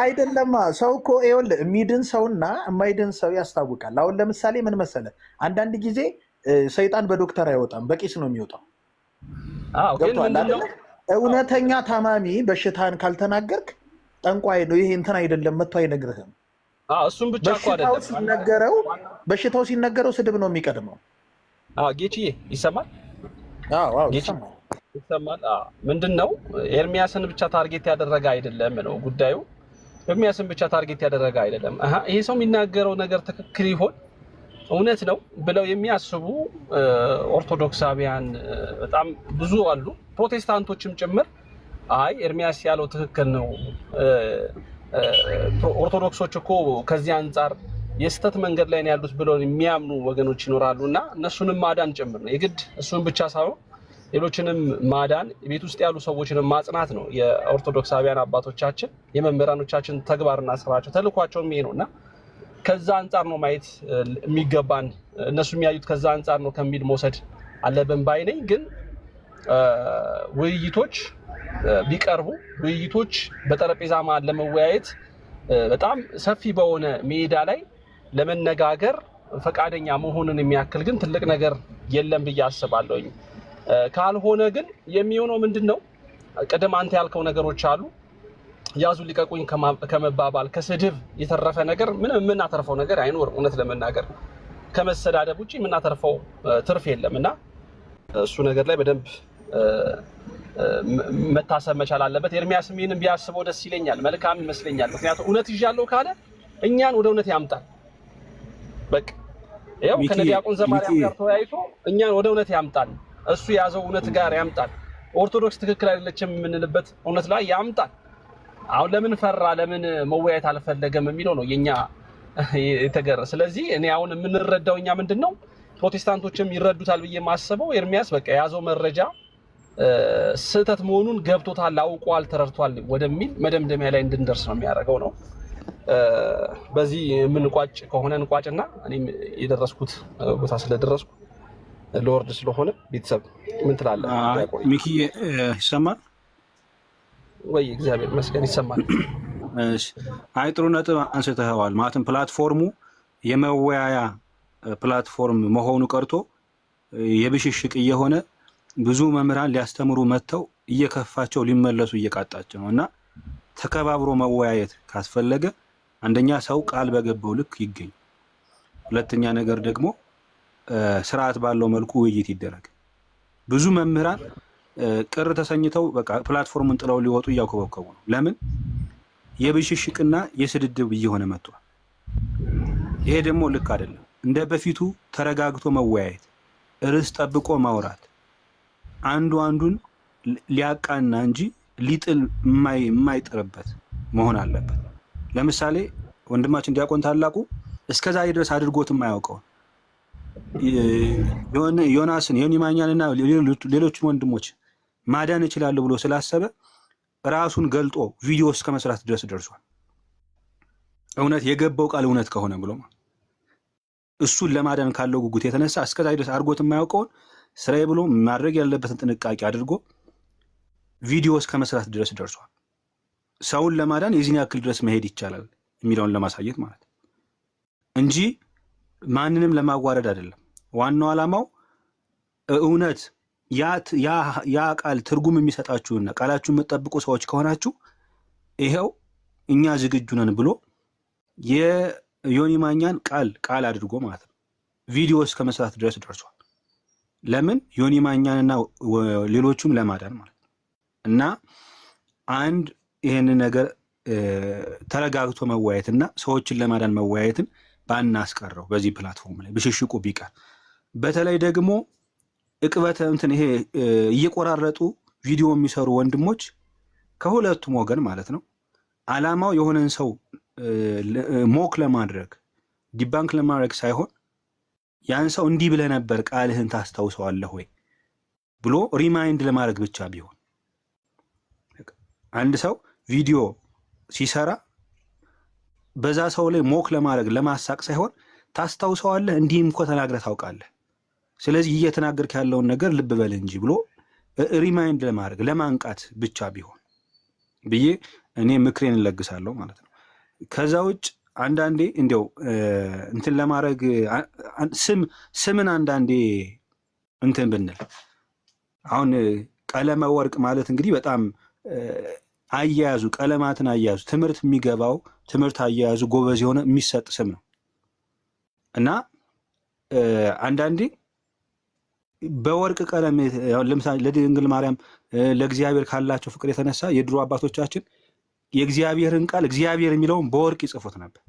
አይደለማ ሰው እኮ ይኸውልህ የሚድን ሰውና የማይድን ሰው ያስታውቃል። አሁን ለምሳሌ ምን መሰለህ፣ አንዳንድ ጊዜ ሰይጣን በዶክተር አይወጣም፣ በቂስ ነው የሚወጣው። እውነተኛ ታማሚ በሽታን ካልተናገርክ ጠንቋይ ነው ይሄ እንትን አይደለም መጥቶ አይነግርህም። እሱም ብቻ እኮ አይደለም፣ በሽታው ሲነገረው ስድብ ነው የሚቀድመው። ጌችዬ ይሰማል? ይሰማል። ምንድነው ኤርሚያስን ብቻ ታርጌት ያደረገ አይደለም ነው ጉዳዩ። ኤርሚያስን ብቻ ታርጌት ያደረገ አይደለም። ይሄ ሰው የሚናገረው ነገር ትክክል ይሆን እውነት ነው ብለው የሚያስቡ ኦርቶዶክሳውያን በጣም ብዙ አሉ፣ ፕሮቴስታንቶችም ጭምር። አይ ኤርሚያስ ያለው ትክክል ነው፣ ኦርቶዶክሶች እኮ ከዚህ አንጻር የስተት መንገድ ላይ ነው ያሉት ብለው የሚያምኑ ወገኖች ይኖራሉና እነሱንም ማዳን ጭምር ነው የግድ እሱን ብቻ ሳይሆን ሌሎችንም ማዳን ቤት ውስጥ ያሉ ሰዎችንም ማጽናት ነው የኦርቶዶክሳውያን አባቶቻችን የመምህራኖቻችን ተግባርና ስራቸው ተልኳቸውም ይሄ ነውና ከዛ አንጻር ነው ማየት የሚገባን እነሱ የሚያዩት ከዛ አንጻር ነው ከሚል መውሰድ አለብን ባይ ነኝ። ግን ውይይቶች ቢቀርቡ ውይይቶች በጠረጴዛ መሃል ለመወያየት በጣም ሰፊ በሆነ ሜዳ ላይ ለመነጋገር ፈቃደኛ መሆንን የሚያክል ግን ትልቅ ነገር የለም ብዬ አስባለሁኝ። ካልሆነ ግን የሚሆነው ምንድነው ቀደም አንተ ያልከው ነገሮች አሉ ያዙ ሊቀቁኝ ከመባባል ከስድብ የተረፈ ነገር ምንም የምናተርፈው ነገር አይኖርም። እውነት ለመናገር ከመሰዳደብ ውጪ የምናተርፈው ትርፍ የለምና እሱ ነገር ላይ በደንብ መታሰብ መቻል አለበት። ኤርሚያስ ምንም ቢያስበው ደስ ይለኛል፣ መልካም ይመስለኛል። ምክንያቱም እውነት ይዣለሁ ካለ እኛን ወደ እውነት ያምጣል። በቃ ያው ከነዲያቆን ዘማሪያም ጋር ተወያይቶ እኛን ወደ እውነት ያምጣል። እሱ ያዘው እውነት ጋር ያምጣል። ኦርቶዶክስ ትክክል አይደለችም የምንልበት እውነት ላይ ያምጣል። አሁን ለምን ፈራ ለምን መወያየት አልፈለገም የሚለው ነው የኛ የተገረ። ስለዚህ እኔ አሁን የምንረዳው እኛ ምንድነው ፕሮቴስታንቶችም ይረዱታል ብዬ ማስበው ኤርሚያስ በቃ ያዘው መረጃ ስህተት መሆኑን ገብቶታል፣ አውቋል፣ ተረድቷል ወደሚል መደምደሚያ ላይ እንድንደርስ ነው የሚያደርገው ነው። በዚህ የምንቋጭ ከሆነ እንቋጭና እኔም የደረስኩት ቦታ ስለደረስኩ ለወርድ ስለሆነ ቤተሰብ ምን ትላለህ? ሚኪ ይሰማል ወይ? እግዚአብሔር ይመስገን ይሰማል። እሺ አይ ጥሩ ነጥብ አንስተኸዋል። ማለትም ፕላትፎርሙ የመወያያ ፕላትፎርም መሆኑ ቀርቶ የብሽሽቅ እየሆነ ብዙ መምህራን ሊያስተምሩ መጥተው እየከፋቸው ሊመለሱ እየቃጣቸው ነውና ተከባብሮ መወያየት ካስፈለገ አንደኛ ሰው ቃል በገባው ልክ ይገኝ፣ ሁለተኛ ነገር ደግሞ ስርዓት ባለው መልኩ ውይይት ይደረግ። ብዙ መምህራን ቅር ተሰኝተው በቃ ፕላትፎርሙን ጥለው ሊወጡ እያኮበኮቡ ነው። ለምን? የብሽሽቅና የስድድብ እየሆነ መጥቷል። ይሄ ደግሞ ልክ አይደለም። እንደ በፊቱ ተረጋግቶ መወያየት፣ ርዕስ ጠብቆ ማውራት፣ አንዱ አንዱን ሊያቃና እንጂ ሊጥል የማይጥርበት መሆን አለበት። ለምሳሌ ወንድማችን ዲያቆን ታላቁ እስከዛሬ ድረስ አድርጎት የማያውቀውን ዮናስን ዮኒ ማኛንና ሌሎችን ወንድሞች ማዳን እችላለሁ ብሎ ስላሰበ ራሱን ገልጦ ቪዲዮ እስከ መስራት ድረስ ደርሷል። እውነት የገባው ቃል እውነት ከሆነ ብሎ እሱን ለማዳን ካለው ጉጉት የተነሳ እስከዛሬ ድረስ አድርጎት የማያውቀውን ስራዬ ብሎ ማድረግ ያለበትን ጥንቃቄ አድርጎ ቪዲዮ እስከ መስራት ድረስ ደርሷል። ሰውን ለማዳን የዚህን ያክል ድረስ መሄድ ይቻላል የሚለውን ለማሳየት ማለት እንጂ ማንንም ለማዋረድ አይደለም። ዋናው ዓላማው እውነት ያ ቃል ትርጉም የሚሰጣችሁና ቃላችሁን የምትጠብቁ ሰዎች ከሆናችሁ ይሄው እኛ ዝግጁ ነን ብሎ የዮኒ ማኛን ቃል አድርጎ ማለት ነው ቪዲዮ እስከ መስራት ድረስ ደርሷል። ለምን? ዮኒ ማኛንና ሌሎቹም ለማዳን ማለት ነው። እና አንድ ይሄን ነገር ተረጋግቶ መወያየትና ሰዎችን ለማዳን መወያየትን ባናስቀረው በዚህ ፕላትፎርም ላይ ብሽሽቁ ቢቀር፣ በተለይ ደግሞ እቅበተ እንትን ይሄ እየቆራረጡ ቪዲዮ የሚሰሩ ወንድሞች ከሁለቱም ወገን ማለት ነው ዓላማው የሆነን ሰው ሞክ ለማድረግ ዲባንክ ለማድረግ ሳይሆን ያን ሰው እንዲህ ብለህ ነበር ቃልህን ታስታውሰዋለህ ወይ ብሎ ሪማይንድ ለማድረግ ብቻ ቢሆን፣ አንድ ሰው ቪዲዮ ሲሰራ በዛ ሰው ላይ ሞክ ለማድረግ ለማሳቅ ሳይሆን ታስታውሰዋለህ፣ እንዲህም እኮ ተናግረህ ታውቃለህ፣ ስለዚህ እየተናገርክ ያለውን ነገር ልብ በል እንጂ ብሎ ሪማይንድ ለማድረግ ለማንቃት ብቻ ቢሆን ብዬ እኔ ምክሬን እለግሳለሁ ማለት ነው። ከዛ ውጭ አንዳንዴ እንዲያው እንትን ለማድረግ ስምን አንዳንዴ እንትን ብንል አሁን ቀለመ ወርቅ ማለት እንግዲህ በጣም አያያዙ ቀለማትን አያያዙ ትምህርት የሚገባው ትምህርት አያያዙ ጎበዝ የሆነ የሚሰጥ ስም ነው እና አንዳንዴ በወርቅ ቀለም ለምሳሌ ለድንግል ማርያም ለእግዚአብሔር ካላቸው ፍቅር የተነሳ የድሮ አባቶቻችን የእግዚአብሔርን ቃል እግዚአብሔር የሚለውን በወርቅ ይጽፉት ነበር።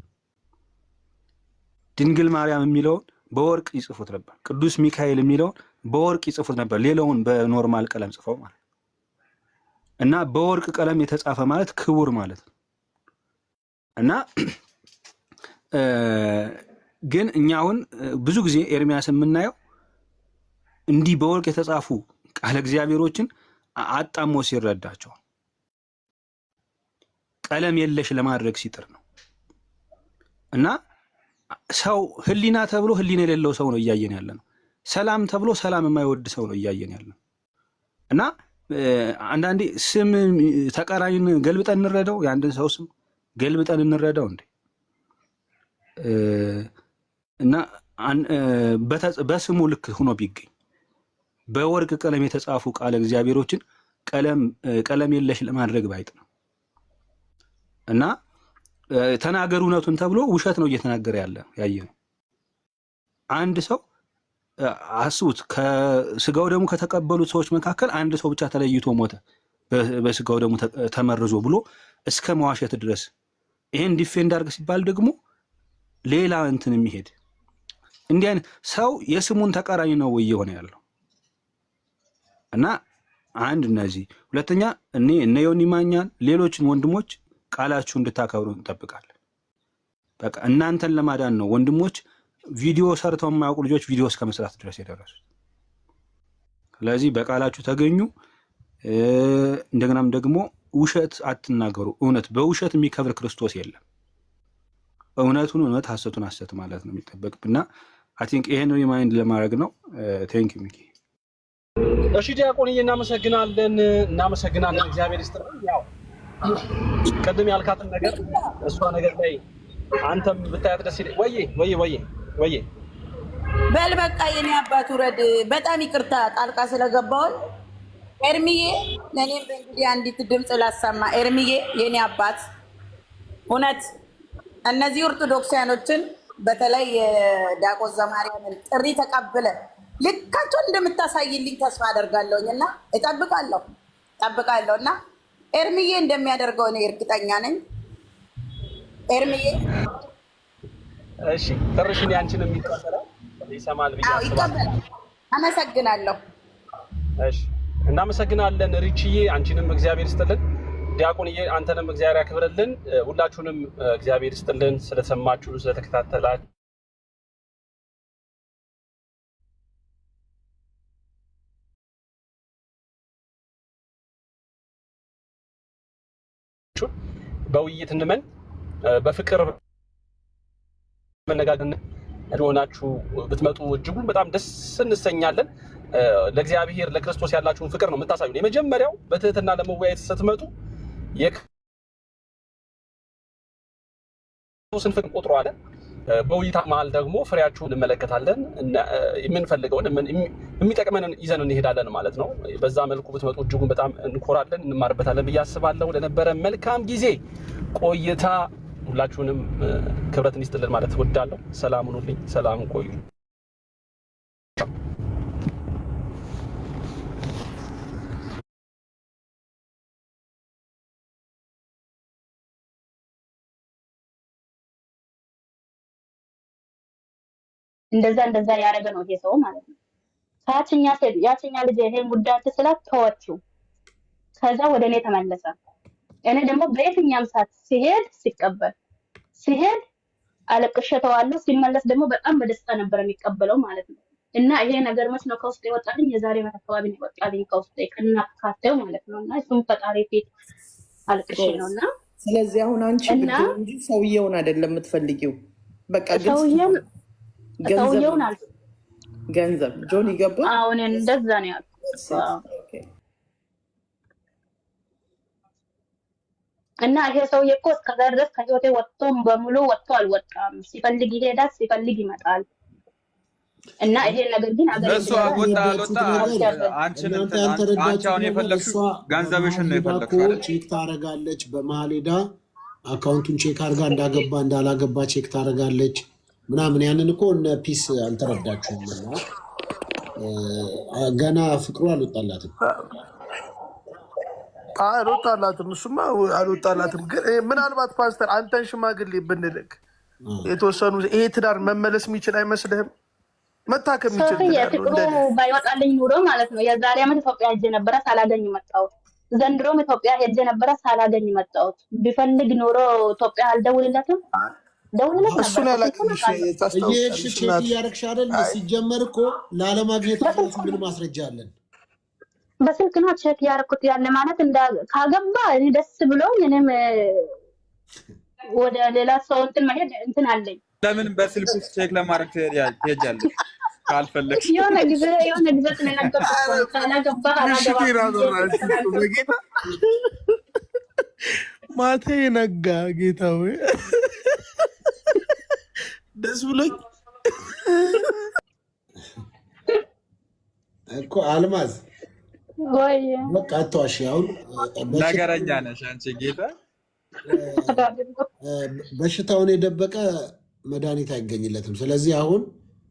ድንግል ማርያም የሚለውን በወርቅ ይጽፉት ነበር። ቅዱስ ሚካኤል የሚለውን በወርቅ ይጽፉት ነበር። ሌላውን በኖርማል ቀለም ጽፈው ማለት እና በወርቅ ቀለም የተጻፈ ማለት ክቡር ማለት ነው። እና ግን እኛ አሁን ብዙ ጊዜ ኤርሚያስ የምናየው እንዲህ በወርቅ የተጻፉ ቃለ እግዚአብሔሮችን አጣሞ ሲረዳቸው ቀለም የለሽ ለማድረግ ሲጥር ነው። እና ሰው ህሊና ተብሎ ህሊና የሌለው ሰው ነው እያየን ያለ ነው። ሰላም ተብሎ ሰላም የማይወድ ሰው ነው እያየን ያለ ነው። እና አንዳንዴ ስም ተቃራኒን ገልብጠን እንረዳው፣ የአንድን ሰው ስም ገልብጠን እንረዳው እንዴ? እና በስሙ ልክ ሆኖ ቢገኝ በወርቅ ቀለም የተጻፉ ቃለ እግዚአብሔሮችን ቀለም የለሽ ለማድረግ ባይጥ ነው። እና ተናገር እውነቱን ተብሎ ውሸት ነው እየተናገረ ያየ ነው። አንድ ሰው አስቡት፣ ከስጋው ደግሞ ከተቀበሉት ሰዎች መካከል አንድ ሰው ብቻ ተለይቶ ሞተ፣ በስጋው ደግሞ ተመርዞ ብሎ እስከ መዋሸት ድረስ። ይሄን ዲፌንድ አድርግ ሲባል ደግሞ ሌላ እንትን የሚሄድ እንዲህ አይነት ሰው የስሙን ተቃራኒ ነው እየሆነ ያለው። እና አንድ እነዚህ፣ ሁለተኛ እነ ዮኒ ማኛን ሌሎችን ወንድሞች ቃላችሁ እንድታከብሩ እንጠብቃለን። በቃ እናንተን ለማዳን ነው ወንድሞች ቪዲዮ ሰርተው የማያውቁ ልጆች ቪዲዮ እስከ መስራት ድረስ የደረሱት። ስለዚህ በቃላችሁ ተገኙ። እንደገናም ደግሞ ውሸት አትናገሩ። እውነት በውሸት የሚከብር ክርስቶስ የለም። እውነቱን እውነት፣ ሐሰቱን ሐሰት ማለት ነው የሚጠበቅብና አይ ቲንክ ይሄን ሪማይንድ ለማድረግ ነው። ቴንክ ዩ ሚኪ። እሺ ዲያቆንዬ እናመሰግናለን። እግዚአብሔር ይስጥልን። ያው ቅድም ያልካትን ነገር እሷ ነገር ላይ አንተም ብታያት ደስ ይለኝ። ወዬ በል በቃ የኔ አባት ውረድ። በጣም ይቅርታ ጣልቃ ስለገባሁኝ ኤርሚዬ። ለኔም በእንግዲህ አንዲት ድምፅ ላሰማ። ኤርሚዬ የኔ አባት እውነት እነዚህ ኦርቶዶክሳውያኖችን በተለይ ዲያቆን ዘማርያምን ጥሪ ተቀብለ ልካቸውን እንደምታሳይልኝ ተስፋ አደርጋለሁኝ እና እጠብቃለሁ እና ኤርሚዬ እንደሚያደርገው እኔ እርግጠኛ ነኝ። ኤርሚዬ እሺ፣ ጥርሽን ያንቺን የሚቀበለው ይሰማል ብዬ አስባለሁ። አመሰግናለሁ። እሺ፣ እናመሰግናለን ሪችዬ። አንቺንም እግዚአብሔር ይስጥልን። ዲያቆንዬ አንተንም እግዚአብሔር ያክብርልን። ሁላችሁንም እግዚአብሔር ይስጥልን ስለሰማችሁ ስለተከታተላችሁ። በውይይት እንመን፣ በፍቅር መነጋገር ሆናችሁ ብትመጡ እጅጉን በጣም ደስ እንሰኛለን። ለእግዚአብሔር ለክርስቶስ ያላችሁን ፍቅር ነው የምታሳዩን። የመጀመሪያው በትህትና ለመወያየት ስትመጡ የክርስቶስን ፍቅር ቆጥሮ አለ። በውይይት መሀል ደግሞ ፍሬያችሁን እንመለከታለን። የምንፈልገውን የሚጠቅመንን ይዘን እንሄዳለን ማለት ነው። በዛ መልኩ ብትመጡ እጅጉን በጣም እንኮራለን፣ እንማርበታለን ብዬ አስባለሁ። ለነበረ መልካም ጊዜ ቆይታ ሁላችሁንም ክብረትን ይስጥልን ማለት እወዳለሁ። ሰላም ሁኑልኝ። ሰላም ቆዩ። እንደዛ ያደረገ ነው ይሄ ሰው ማለት ነው። ያችኛ ልጅ ይሄን ጉዳይ ስላት ተወችው። ከዛ ወደ እኔ ተመለሰ። እኔ ደግሞ በየትኛም ሰዓት ሲሄድ አለቅሸተዋለሁ። ሲመለስ ደግሞ በጣም በደስታ ነበር የሚቀበለው ማለት ነው። እና ይሄ ነገር መች ነው ከውስጥ የወጣልኝ? የዛሬ ዓመት አካባቢ ነው የወጣልኝ ከውስጥ ከናካቴው ማለት ነው። እና እሱም ፈጣሪ ፊት አልቅሼ ነውና ስለዚህ አሁን አንቺ እንጂ ሰውየውን አይደለም የምትፈልጊው። በቃ ሰውየውን ገንዘብ ጆን ይገባ። አሁን እንደዛ ነው ያልኩት። እና ይሄ ሰውዬ እኮ እስከዛ ድረስ ከህይወቴ ወጥቶም በሙሉ ወጥቶ አልወጣም። ሲፈልግ ይሄዳል፣ ሲፈልግ ይመጣል። እና ይሄ ነገር ግን እሷ ወጣ አንቺን አንቺ አሁን የፈለግሽው ገንዘብሽን ነው የፈለግሽው አይደል? ቼክ ታረጋለች። በመሀል ሄዳ አካውንቱን ቼክ አርጋ እንዳገባ እንዳላገባ ቼክ ታረጋለች ምናምን። ያንን እኮ እነ ፒስ አልተረዳችሁም። እና ገና ፍቅሩ አልወጣላትም። አልወጣላትም። እሱማ አልወጣላትም። ግን ምናልባት ፓስተር አንተን ሽማግሌ ብንልክ የተወሰኑ ይሄ ትዳር መመለስ የሚችል አይመስልህም? መታከም የሚችል ፍቅሩ ባይወጣልኝ ኑሮ ማለት ነው የዛሬ ዓመት ኢትዮጵያ ሄጄ ነበረ ሳላገኝ መጣሁ። ዘንድሮም ኢትዮጵያ ሄጄ ነበረ ሳላገኝ መጣሁት። ቢፈልግ ኖሮ ኢትዮጵያ አልደውልለትም ደውልለት ነበር። እሱን ያላገኝሽ እየሄድሽ ቼክ እያደረግሽ አይደል? ሲጀመር እኮ ላለማግኘት ምን ማስረጃ አለን? በስልክ ነው ቼክ ያደረኩት። ያለ ማለት ካገባ እኔ ደስ ብሎኝ እኔም ወደ ሌላ ሰው እንትን መሄድ እንትን አለኝ። ለምን በስልክ ቼክ ለማድረግ ትሄጃለሽ? ካልፈለግሽ የሆነ ጊዜ ስለነገርኩት ካላገባ በጌታ ማታ ነጋ ጌታው ደስ ብሎኝ እኮ አልማዝ ወይ በቃ አትዋሺ። አሁን ነገረኛ ነሽ አንቺ ጌታ። በሽታውን የደበቀ መድኃኒት አይገኝለትም። ስለዚህ አሁን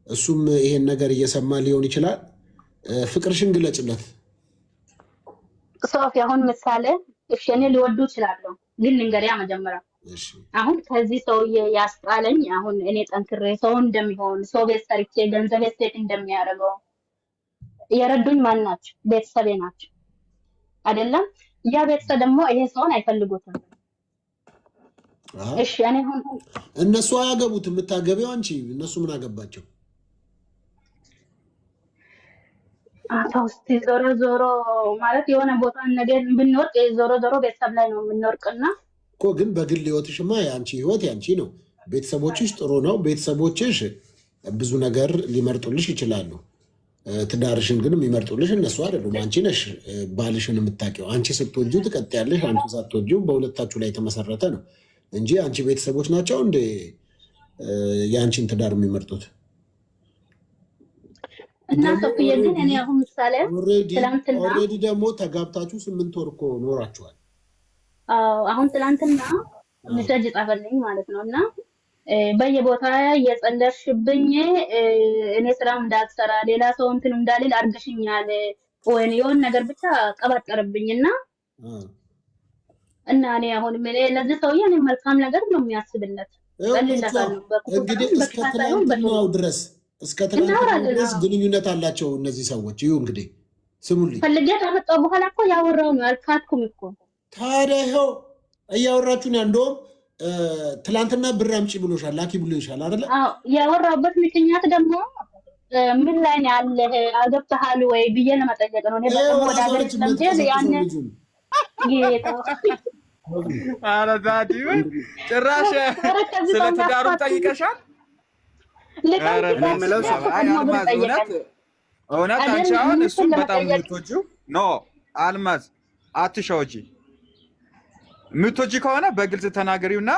እሱም ይሄን ነገር እየሰማ ሊሆን ይችላል። ፍቅርሽን ግለጭለት ሶፊ። አሁን ምሳሌ እሺ እኔ ሊወዱ ይችላሉ፣ ግን ልንገሪያ መጀመሪያ አሁን ከዚህ ሰውዬ ያስጣለኝ አሁን እኔ ጠንክሬ ሰው እንደሚሆን ሰው ቤት ሰርቼ ገንዘብ ሴት እንደሚያደርገው የረዱኝ ማን ናቸው? ቤተሰቤ ናቸው አይደለም? ያ ቤተሰብ ደግሞ ይሄ ሰውን አይፈልጉትም። እሺ እኔ አሁን እነሱ አያገቡትም፣ የምታገቢው አንቺ። እነሱ ምን አገባቸው? አታውስቲ ዞሮ ዞሮ ማለት የሆነ ቦታ ነገር ብንወርቅ ዞሮ ዞሮ ቤተሰብ ላይ ነው የምንወርቅና እኮ ግን በግል ህይወትሽማ የአንቺ ህይወት ያንቺ ነው። ቤተሰቦችሽ ጥሩ ነው። ቤተሰቦችሽ ብዙ ነገር ሊመርጡልሽ ይችላሉ። ትዳርሽን ግን የሚመርጡልሽ እነሱ አይደሉም። አንቺ ነሽ ባልሽን የምታውቂው። አንቺ ስትወጂው ትቀጥያለሽ፣ አንቺ ሳትወጂው በሁለታችሁ ላይ የተመሰረተ ነው እንጂ አንቺ ቤተሰቦች ናቸው እንደ የአንቺን ትዳር የሚመርጡት። እና ሶፊዬ ግን እኔ አሁን ምሳሌ ኦልሬዲ ደግሞ ተጋብታችሁ 8 ወር እኮ ኖራችኋል። አሁን ትላንትና ሜሴጅ ጻፈልኝ ማለት ነው እና በየቦታ እየጸለሽብኝ እኔ ስራም እንዳልሰራ ሌላ ሰው እንትን እንዳልል አርገሽኛል ወይ የሆነ ነገር ብቻ ቀባጠረብኝና እና እኔ አሁን ለዚህ ሰውዬ እኔ መልካም ነገር ነው የሚያስብለት ጸልይለታለሁ። እንግዲህ እስከ ትናንትናው ድረስ ግንኙነት አላቸው እነዚህ ሰዎች። ይሁ እንግዲህ ስሙልኝ፣ ፈልጌ ካመጣሁ በኋላ እኮ ያወራው ነው አልካድኩም እኮ። ታዲያ ይኸው እያወራችሁ ነው። እንደውም ትላንትና ብር አምጪ ብሎሻል፣ ላኪ ብሎሻል አይደለ? አዎ ያወራሁበት ምክንያት ደግሞ ምን ላይ ነው ያለህ አገብተሃል ወይ ብዬ ለመጠየቅ ነው። እኔ በጣም ወደ ሀገር ስለምሄድ ያኔ ጌታ ኧረ ዛዲው ጭራሽ ስለ ትዳሩ ጠይቀሻል? ኧረ ምለው አልማዝ እውነት አንቺ አሁን እሱን በጣም የምትወጂው ኖ አልማዝ አትሻውጂ። የምትወጂ ከሆነ በግልጽ ተናገሪውና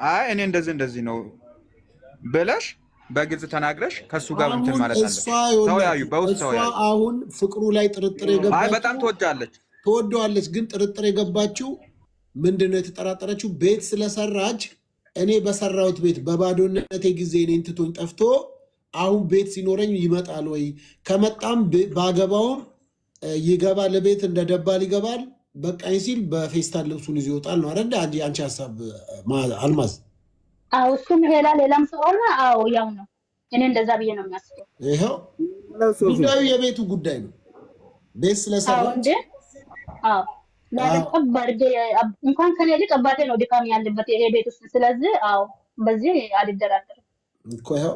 አይ እኔ እንደዚህ ነው ብለሽ በግልጽ ተናግረሽ ከሱ ጋር እንትን ማለት አለ። ተወያዩ፣ በውስጥ ተወያዩ። አሁን ፍቅሩ ላይ ጥርጥር የገባችው አይ በጣም ትወደዋለች፣ ግን ጥርጥር የገባችው ምንድነው? የተጠራጠረችው ቤት ስለሰራች እኔ በሰራሁት ቤት በባዶነቴ ጊዜ እኔን ትቶኝ ጠፍቶ አሁን ቤት ሲኖረኝ ይመጣል ወይ? ከመጣም ባገባውም ይገባል፣ ቤት እንደ ደባል ይገባል። በቃኝ ሲል በፌስታል ልብሱን ይዞ ይወጣል ነው አይደል? አንቺ ሀሳብ አልማዝ? አዎ እሱም ሌላም ሰው አለ። አዎ ያው ነው። እኔ እንደዛ ብዬ ነው የሚያስበው። ይሄው ጉዳዩ የቤቱ ጉዳይ ነው። ቤት ስለሰራች አዎ እንኳን ከኔ ልቅ አባቴ ነው ድካም ያለበት ይሄ ቤት ውስጥ። ስለዚህ አዎ በዚህ አልደራደርም እኮ ይሄው።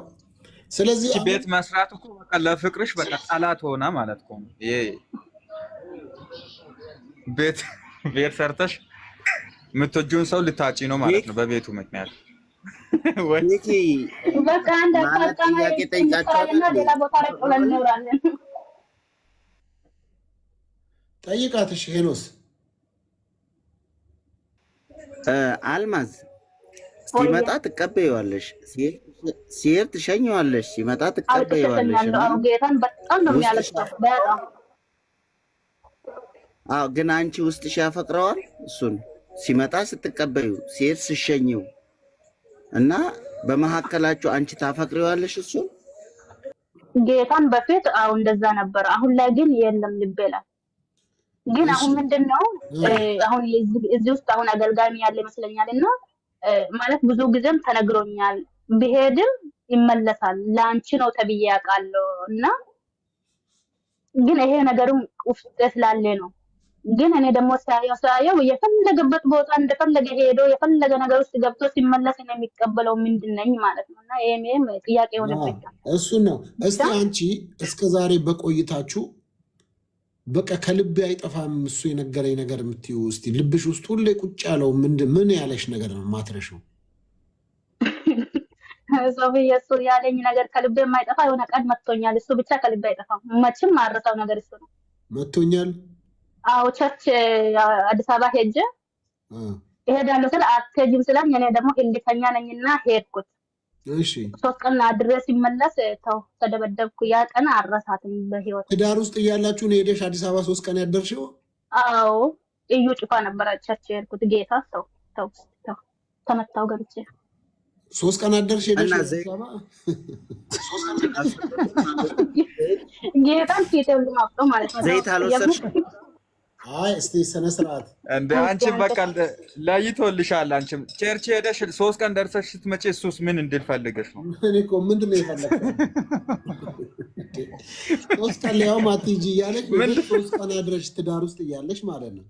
ስለዚህ ቤት መስራት እኮ በቃ ለፍቅርሽ በቃ ጠላት ሆና ማለት እኮ ነው። ይሄ ቤት ሰርተሽ የምትወጂውን ሰው ልታጪ ነው ማለት ነው በቤቱ ምክንያት። ወይ በቃ አንድ አጣጣማ ይጠይቃቸውና ሌላ ቦታ ላይ ቆለን እንኖራለን። ጠይቃትሽ ሄኖስ አልማዝ ሲመጣ ትቀበይዋለሽ፣ ሲሄድ ትሸኘዋለሽ፣ ሲመጣ ትቀበይዋለሽ። ጌታን በጣም ነው የሚያለቅሰው በጣም። አዎ ግን አንቺ ውስጥሽ ያፈቅረዋል እሱን። ሲመጣ ስትቀበዩ፣ ሲሄድ ስሸኘው እና በመሀከላችሁ አንቺ ታፈቅሪዋለሽ እሱን። ጌታን በፊት አዎ እንደዛ ነበር። አሁን ላይ ግን የለም ልቤ ላይ ግን አሁን ምንድነው አሁን እዚህ ውስጥ አሁን አገልጋይ ያለ ይመስለኛል እና ማለት ብዙ ጊዜም ተነግሮኛል ቢሄድም ይመለሳል ለአንቺ ነው ተብዬ ያውቃለሁ እና ግን ይሄ ነገርም ውስጥ ስላለ ነው ግን እኔ ደግሞ ሳየው የፈለገበት ቦታ እንደፈለገ ሄዶ የፈለገ ነገር ውስጥ ገብቶ ሲመለስ ነው የሚቀበለው ምንድነኝ ማለት ነውና ይሄም ጥያቄ ሆነብኛል። እሱን ነው። እስቲ አንቺ እስከዛሬ በቆይታችሁ በቃ ከልቤ አይጠፋም እሱ የነገረኝ ነገር የምትዩ እስቲ ልብሽ ውስጥ ሁሌ ቁጭ ያለው ምን ያለሽ ነገር ነው ማትረሽው? ሶፊያ እሱ ያለኝ ነገር ከልቤ የማይጠፋ የሆነ ቀን መጥቶኛል። እሱ ብቻ ከልቤ አይጠፋም። መቼም ማረሳው ነገር እሱ ነው። መጥቶኛል። አዎ ቸርች አዲስ አበባ ሄጄ እሄዳለሁ ስለ አትሄጂም ስለኝ እኔ ደግሞ እልከኛ ነኝና ሄድኩት። እሺ 3 ቀን አድሬ ሲመለስ ተደበደብኩ። ያ ቀን አረሳትም በህይወት። ትዳር ውስጥ እያላችሁ ነው ሄደሽ አዲስ አበባ 3 ቀን ያደርሽው? አዎ እዩ ጭፋ ነበር ቸርች ሄድኩት። ጌታ ተመታው ገብቼ 3 ቀን አደርሽ ሄደሽ አዲስ አበባ? ጌታን ፊቴን ልማጥቶ ማለት ነው። ዘይት አልወሰድሽም? አይ እስቲ ስነ ስርዓት እንደ አንቺ በቃ ለይቶልሻል። አንቺም ቸርች ሄደሽ 3 ቀን ደርሰሽ ስትመጪ እሱስ ምን እንድል ፈልገሽ ነው? እኔ እኮ ምንድን ነው የፈለግከው? 3 ቀን ያው ማትጂ እያለሽ 3 ቀን አድረሽ ትዳር ውስጥ እያለሽ ማለት ነው።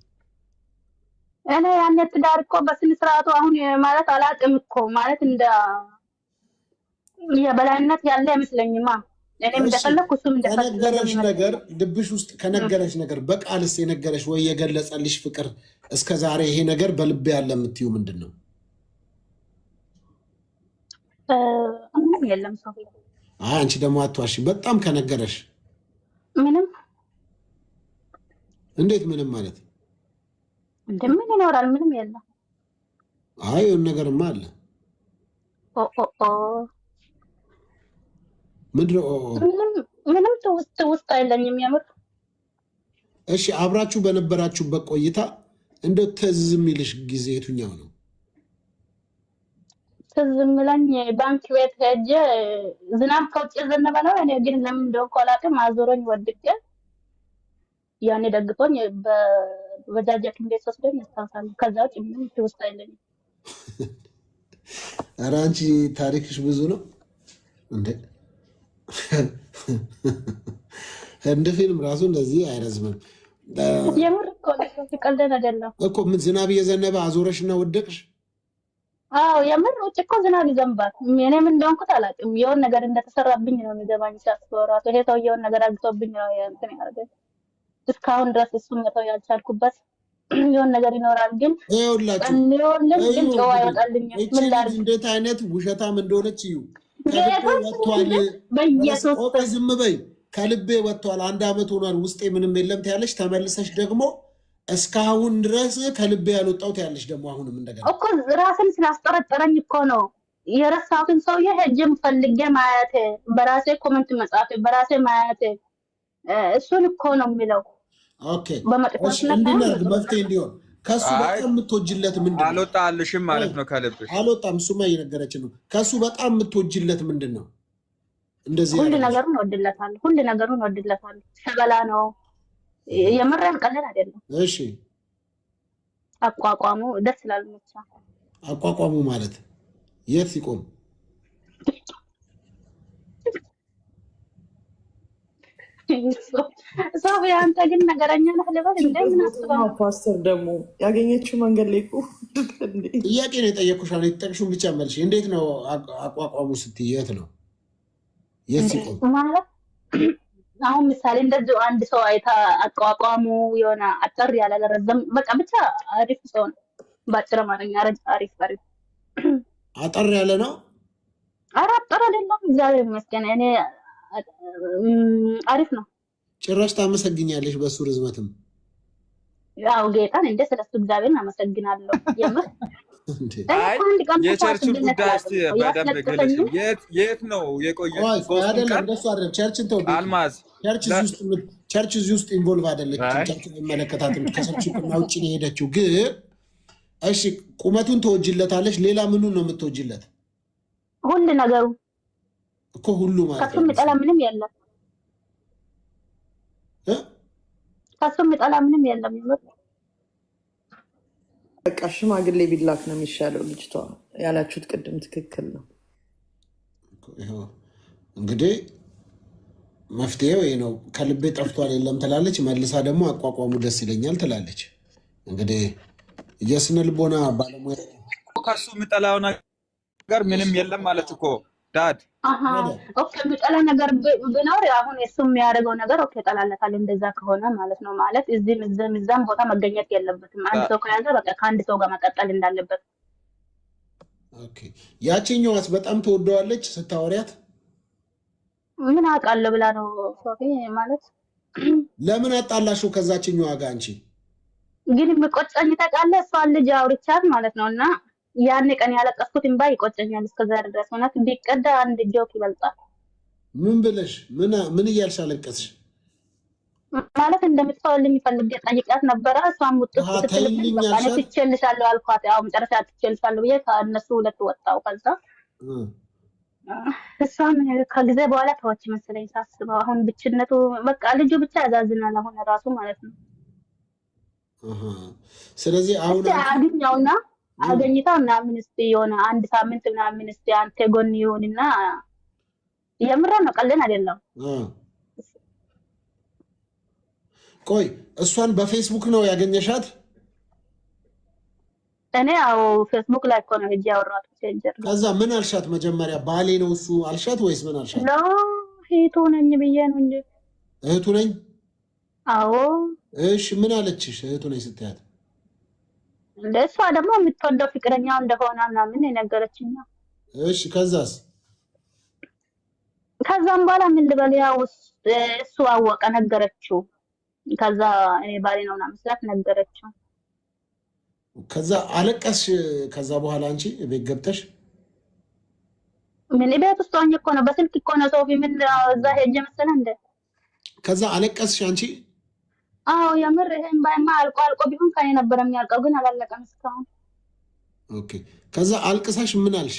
እኔ ያኔ ትዳር እኮ በስነ ስርዓቱ አሁን ማለት አላውቅም እኮ ማለት እንደ የበላይነት ያለ አይመስለኝማ። እኔም እንደፈለኩ እሱም ከነገረሽ ነገር ልብሽ ውስጥ ከነገረሽ ነገር በቃልስ የነገረሽ ወይ የገለጸልሽ ፍቅር እስከዛሬ ይሄ ነገር በልቤ ያለ የምትዩ ምንድን ነው? ምንም የለም ሰው። አይ አንቺ ደግሞ አትዋሺ። በጣም ከነገረሽ ምንም። እንዴት ምንም ማለት እንደምን ይኖራል? ምንም የለም። አይ የሆነ ነገርማ አለ። ምንም ውስጥ አይለኝም የምር። እሺ አብራችሁ በነበራችሁበት ቆይታ እንደው ትዝ የሚልሽ ጊዜ የቱኛው ነው? ትዝ የሚለኝ ባንክ ቤት ሄጄ ዝናብ ከውጭ ዘነበ ነው። እኔ ግን ለምን እንደሆነ አላውቅም አዞሮኝ ወድቄ ያኔ ደግፎኝ በባጃጅ ቤት ወስደኝ ያስታውሳል። ከዛ ውጭ ምንም ውስጥ አይለኝም። ኧረ አንቺ ታሪክሽ ብዙ ነው እንዴ! ህንድ ፊልም ራሱ እንደዚህ አይረዝምም። የምር እኮ ቀልደን አይደለም እኮ። ምን ዝናብ እየዘነበ አዞረሽና ወደቅሽ? አዎ የምር ውጭ እኮ ዝናብ ይዘንባል። እኔ ምን እንደሆንኩት አላውቅም። የሆነ ነገር እንደተሰራብኝ ነው የሚገባኝ ሳስበው ራሱ። ይሄ ሰውዬውን ነገር አግቶብኝ ነው እንትን ያደረገኝ። እስካሁን ድረስ እሱን መተው ያልቻልኩበት የሆነ ነገር ይኖራል። ግን ግን ጨዋ ይወጣልኝ። ምን ላድርግ? እንዴት አይነት ውሸታም እንደሆነች እዩ። ዝም በይ። ከልቤ ወጥቷል። 1 ዓመት ሆኗል። ውስጤ ምንም የለም ትያለሽ። ተመልሰሽ ደግሞ እስካሁን ድረስ ከልቤ ያልወጣው ትያለሽ። ደግሞ አሁንም እንደገና እኮ ራስን ስላስጠረጠረኝ እኮ ነው የረሳሁትን ሰውዬ ሄጄም ፈልጌ ማየት፣ በራሴ ኮመንት መጻፍ፣ በራሴ ማየት እሱን እኮ ነው የሚለው። ኦኬ እንድናርግ መፍትሄ እንዲሆን ከሱ በጣም የምትወጅለት ምንድን ነው? አልወጣልሽም ማለት ነው ከልብሽ? አልወጣም። እሱማ እየነገረችን ነው። ከሱ በጣም የምትወጅለት ምንድን ነው? እንደዚህ ሁሉ ነገሩን ወድለታለሁ። ሁሉ ነገሩን ወድለታለሁ። ሸበላ ነው የምሬን ቀለል አይደለም። እሺ አቋቋሙ ደስ ይላል። ብቻ አቋቋሙ ማለት የት ሲቆም ሶፊ አንተ ግን ነገረኛ ነህ ልበል እንዴ? ምን አስበው ፓስተር ደግሞ ያገኘችው መንገድ ላይ እኮ ጥያቄ ነው የጠየኩሽ። አሁን የተጠቅሹን ብቻ መልሽ። እንዴት ነው አቋቋሙ ስትይ የት ነው የት ሲቆም ማለት? አሁን ምሳሌ እንደዚህ አንድ ሰው አይታ አቋቋሙ የሆነ አጠር ያለ ረዘም በቃ ብቻ አሪፍ ሰው ነው። ባጭር አማርኛ አሪፍ አጠር ያለ ነው። ኧረ አጠር አይደለም እግዚአብሔር ይመስገን። እኔ አሪፍ ነው። ጭራሽ ታመሰግኛለሽ በሱ ርዝመትም። ያው ጌታን እንደ ስለሱ እግዚአብሔርን አመሰግናለሁ። የምር የቸርች ጉዳይ እስኪ በደንብ ገለጽ። የት ነው የቆየው? ቸርችን ተው። አልማዝ ቸርች እዚህ ውስጥ ኢንቮልቭ አይደለች። ቸርችን የሚመለከታትም ከሰብችና ውጭ ነው የሄደችው። ግን እሺ ቁመቱን ተወጅለታለች። ሌላ ምኑን ነው የምትወጅለት? ሁሉ ነገሩ እኮ ሁሉ ማለት ከሱ የሚጠላ ምንም የለም። ከሱ የሚጠላ ምንም የለም። በቃ ሽማግሌ ቢላክ ነው የሚሻለው። ልጅቷ ያላችሁት ቅድም ትክክል ነው። እንግዲህ መፍትሄው ይሄ ነው። ከልቤ ጠፍቷል የለም ትላለች፣ መልሳ ደግሞ አቋቋሙ ደስ ይለኛል ትላለች። እንግዲህ የስነ ልቦና ባለሙያ ከሱ የምጠላው ነገር ምንም የለም ማለት እኮ ዳድ ኦኬ የሚጠላ ነገር ቢኖር አሁን እሱ የሚያደርገው ነገር ኦኬ ጠላለታል። እንደዛ ከሆነ ማለት ነው ማለት እዛም ቦታ መገኘት የለበትም። አንድ ሰው ከያዘ በቃ ከአንድ ሰው ጋር መቀጠል እንዳለበት። ኦኬ ያቺኛዋስ በጣም ተወደዋለች ስታወሪያት ምን አውቃለሁ ብላ ነው ሶፊ ማለት ለምን አጣላሽው ከዛችኛዋ ጋር አንቺ? ግን የሚቆጨኝ ታውቃለህ እሷን ልጅ አውርቻት ማለት ነው እና ያን ቀን ያለቀስኩት እንባ ይቆጨኛል እስከዛሬ ድረስ። እውነት ቢቀዳ አንድ ጆክ ይበልጣል። ምን ብለሽ ምን እያልሽ አለቀስሽ? ማለት እንደምትተውልኝ ፈልጌ ጠይቃት ነበረ። እሷን ሙጥጥ ስትልኝ በቃ እኔ ትቼልሻለሁ አልኳት። ያው መጨረሻ ትቼልሻለሁ ብዬ ከእነሱ ሁለት ወጣው። ከዛ እሷም ከጊዜ በኋላ ተወች መሰለኝ ሳስበው። አሁን ብችነቱ በቃ ልጁ ብቻ ያዛዝናል አሁን ራሱ ማለት ነው። ስለዚህ አሁን አግኛውና አገኝታው ምናምን እስኪ የሆነ አንድ ሳምንት ምናምን እስኪ አንተ ጎን ይሁንና የምራ ነው ቀልን አይደለም። ቆይ እሷን በፌስቡክ ነው ያገኘሻት? እኔ ያው ፌስቡክ ላይ እኮ ነው ሄጄ ያወራሁት ሴንጀር። ከዛ ምን አልሻት? መጀመሪያ ባሌ ነው እሱ አልሻት ወይስ ምን አልሻት? ነው እህቱ ነኝ ብዬ ነው እንጂ። እህቱ ነኝ? አዎ። እሺ ምን አለችሽ እህቱ ነኝ ስትያት? እሷ ደግሞ የምትወደው ፍቅረኛው እንደሆነ ምናምን የነገረችኝ። እሺ ከዛስ? ከዛም በኋላ ምን ልበል ያው እሱ አወቀ ነገረችው። ከዛ እኔ ባሌ ነው ምናምን ስላት ነገረችው። ከዛ አለቀስሽ? ከዛ በኋላ አንቺ ቤት ገብተሽ? ምን ቤት ውስጥ ሆኜ እኮ ነው በስልክ እኮ ነው ሶፊ ምን እዛ ሄጄ መሰለህ እንደ ከዛ አለቀስሽ አንቺ? አዎ የምር ይሄን ባይማ አልቆ ቢሆን ከኔ ነበር የሚያልቀው ግን አላለቀም እስካሁን። ኦኬ ከዛ አልቅሳሽ ምን አልሽ?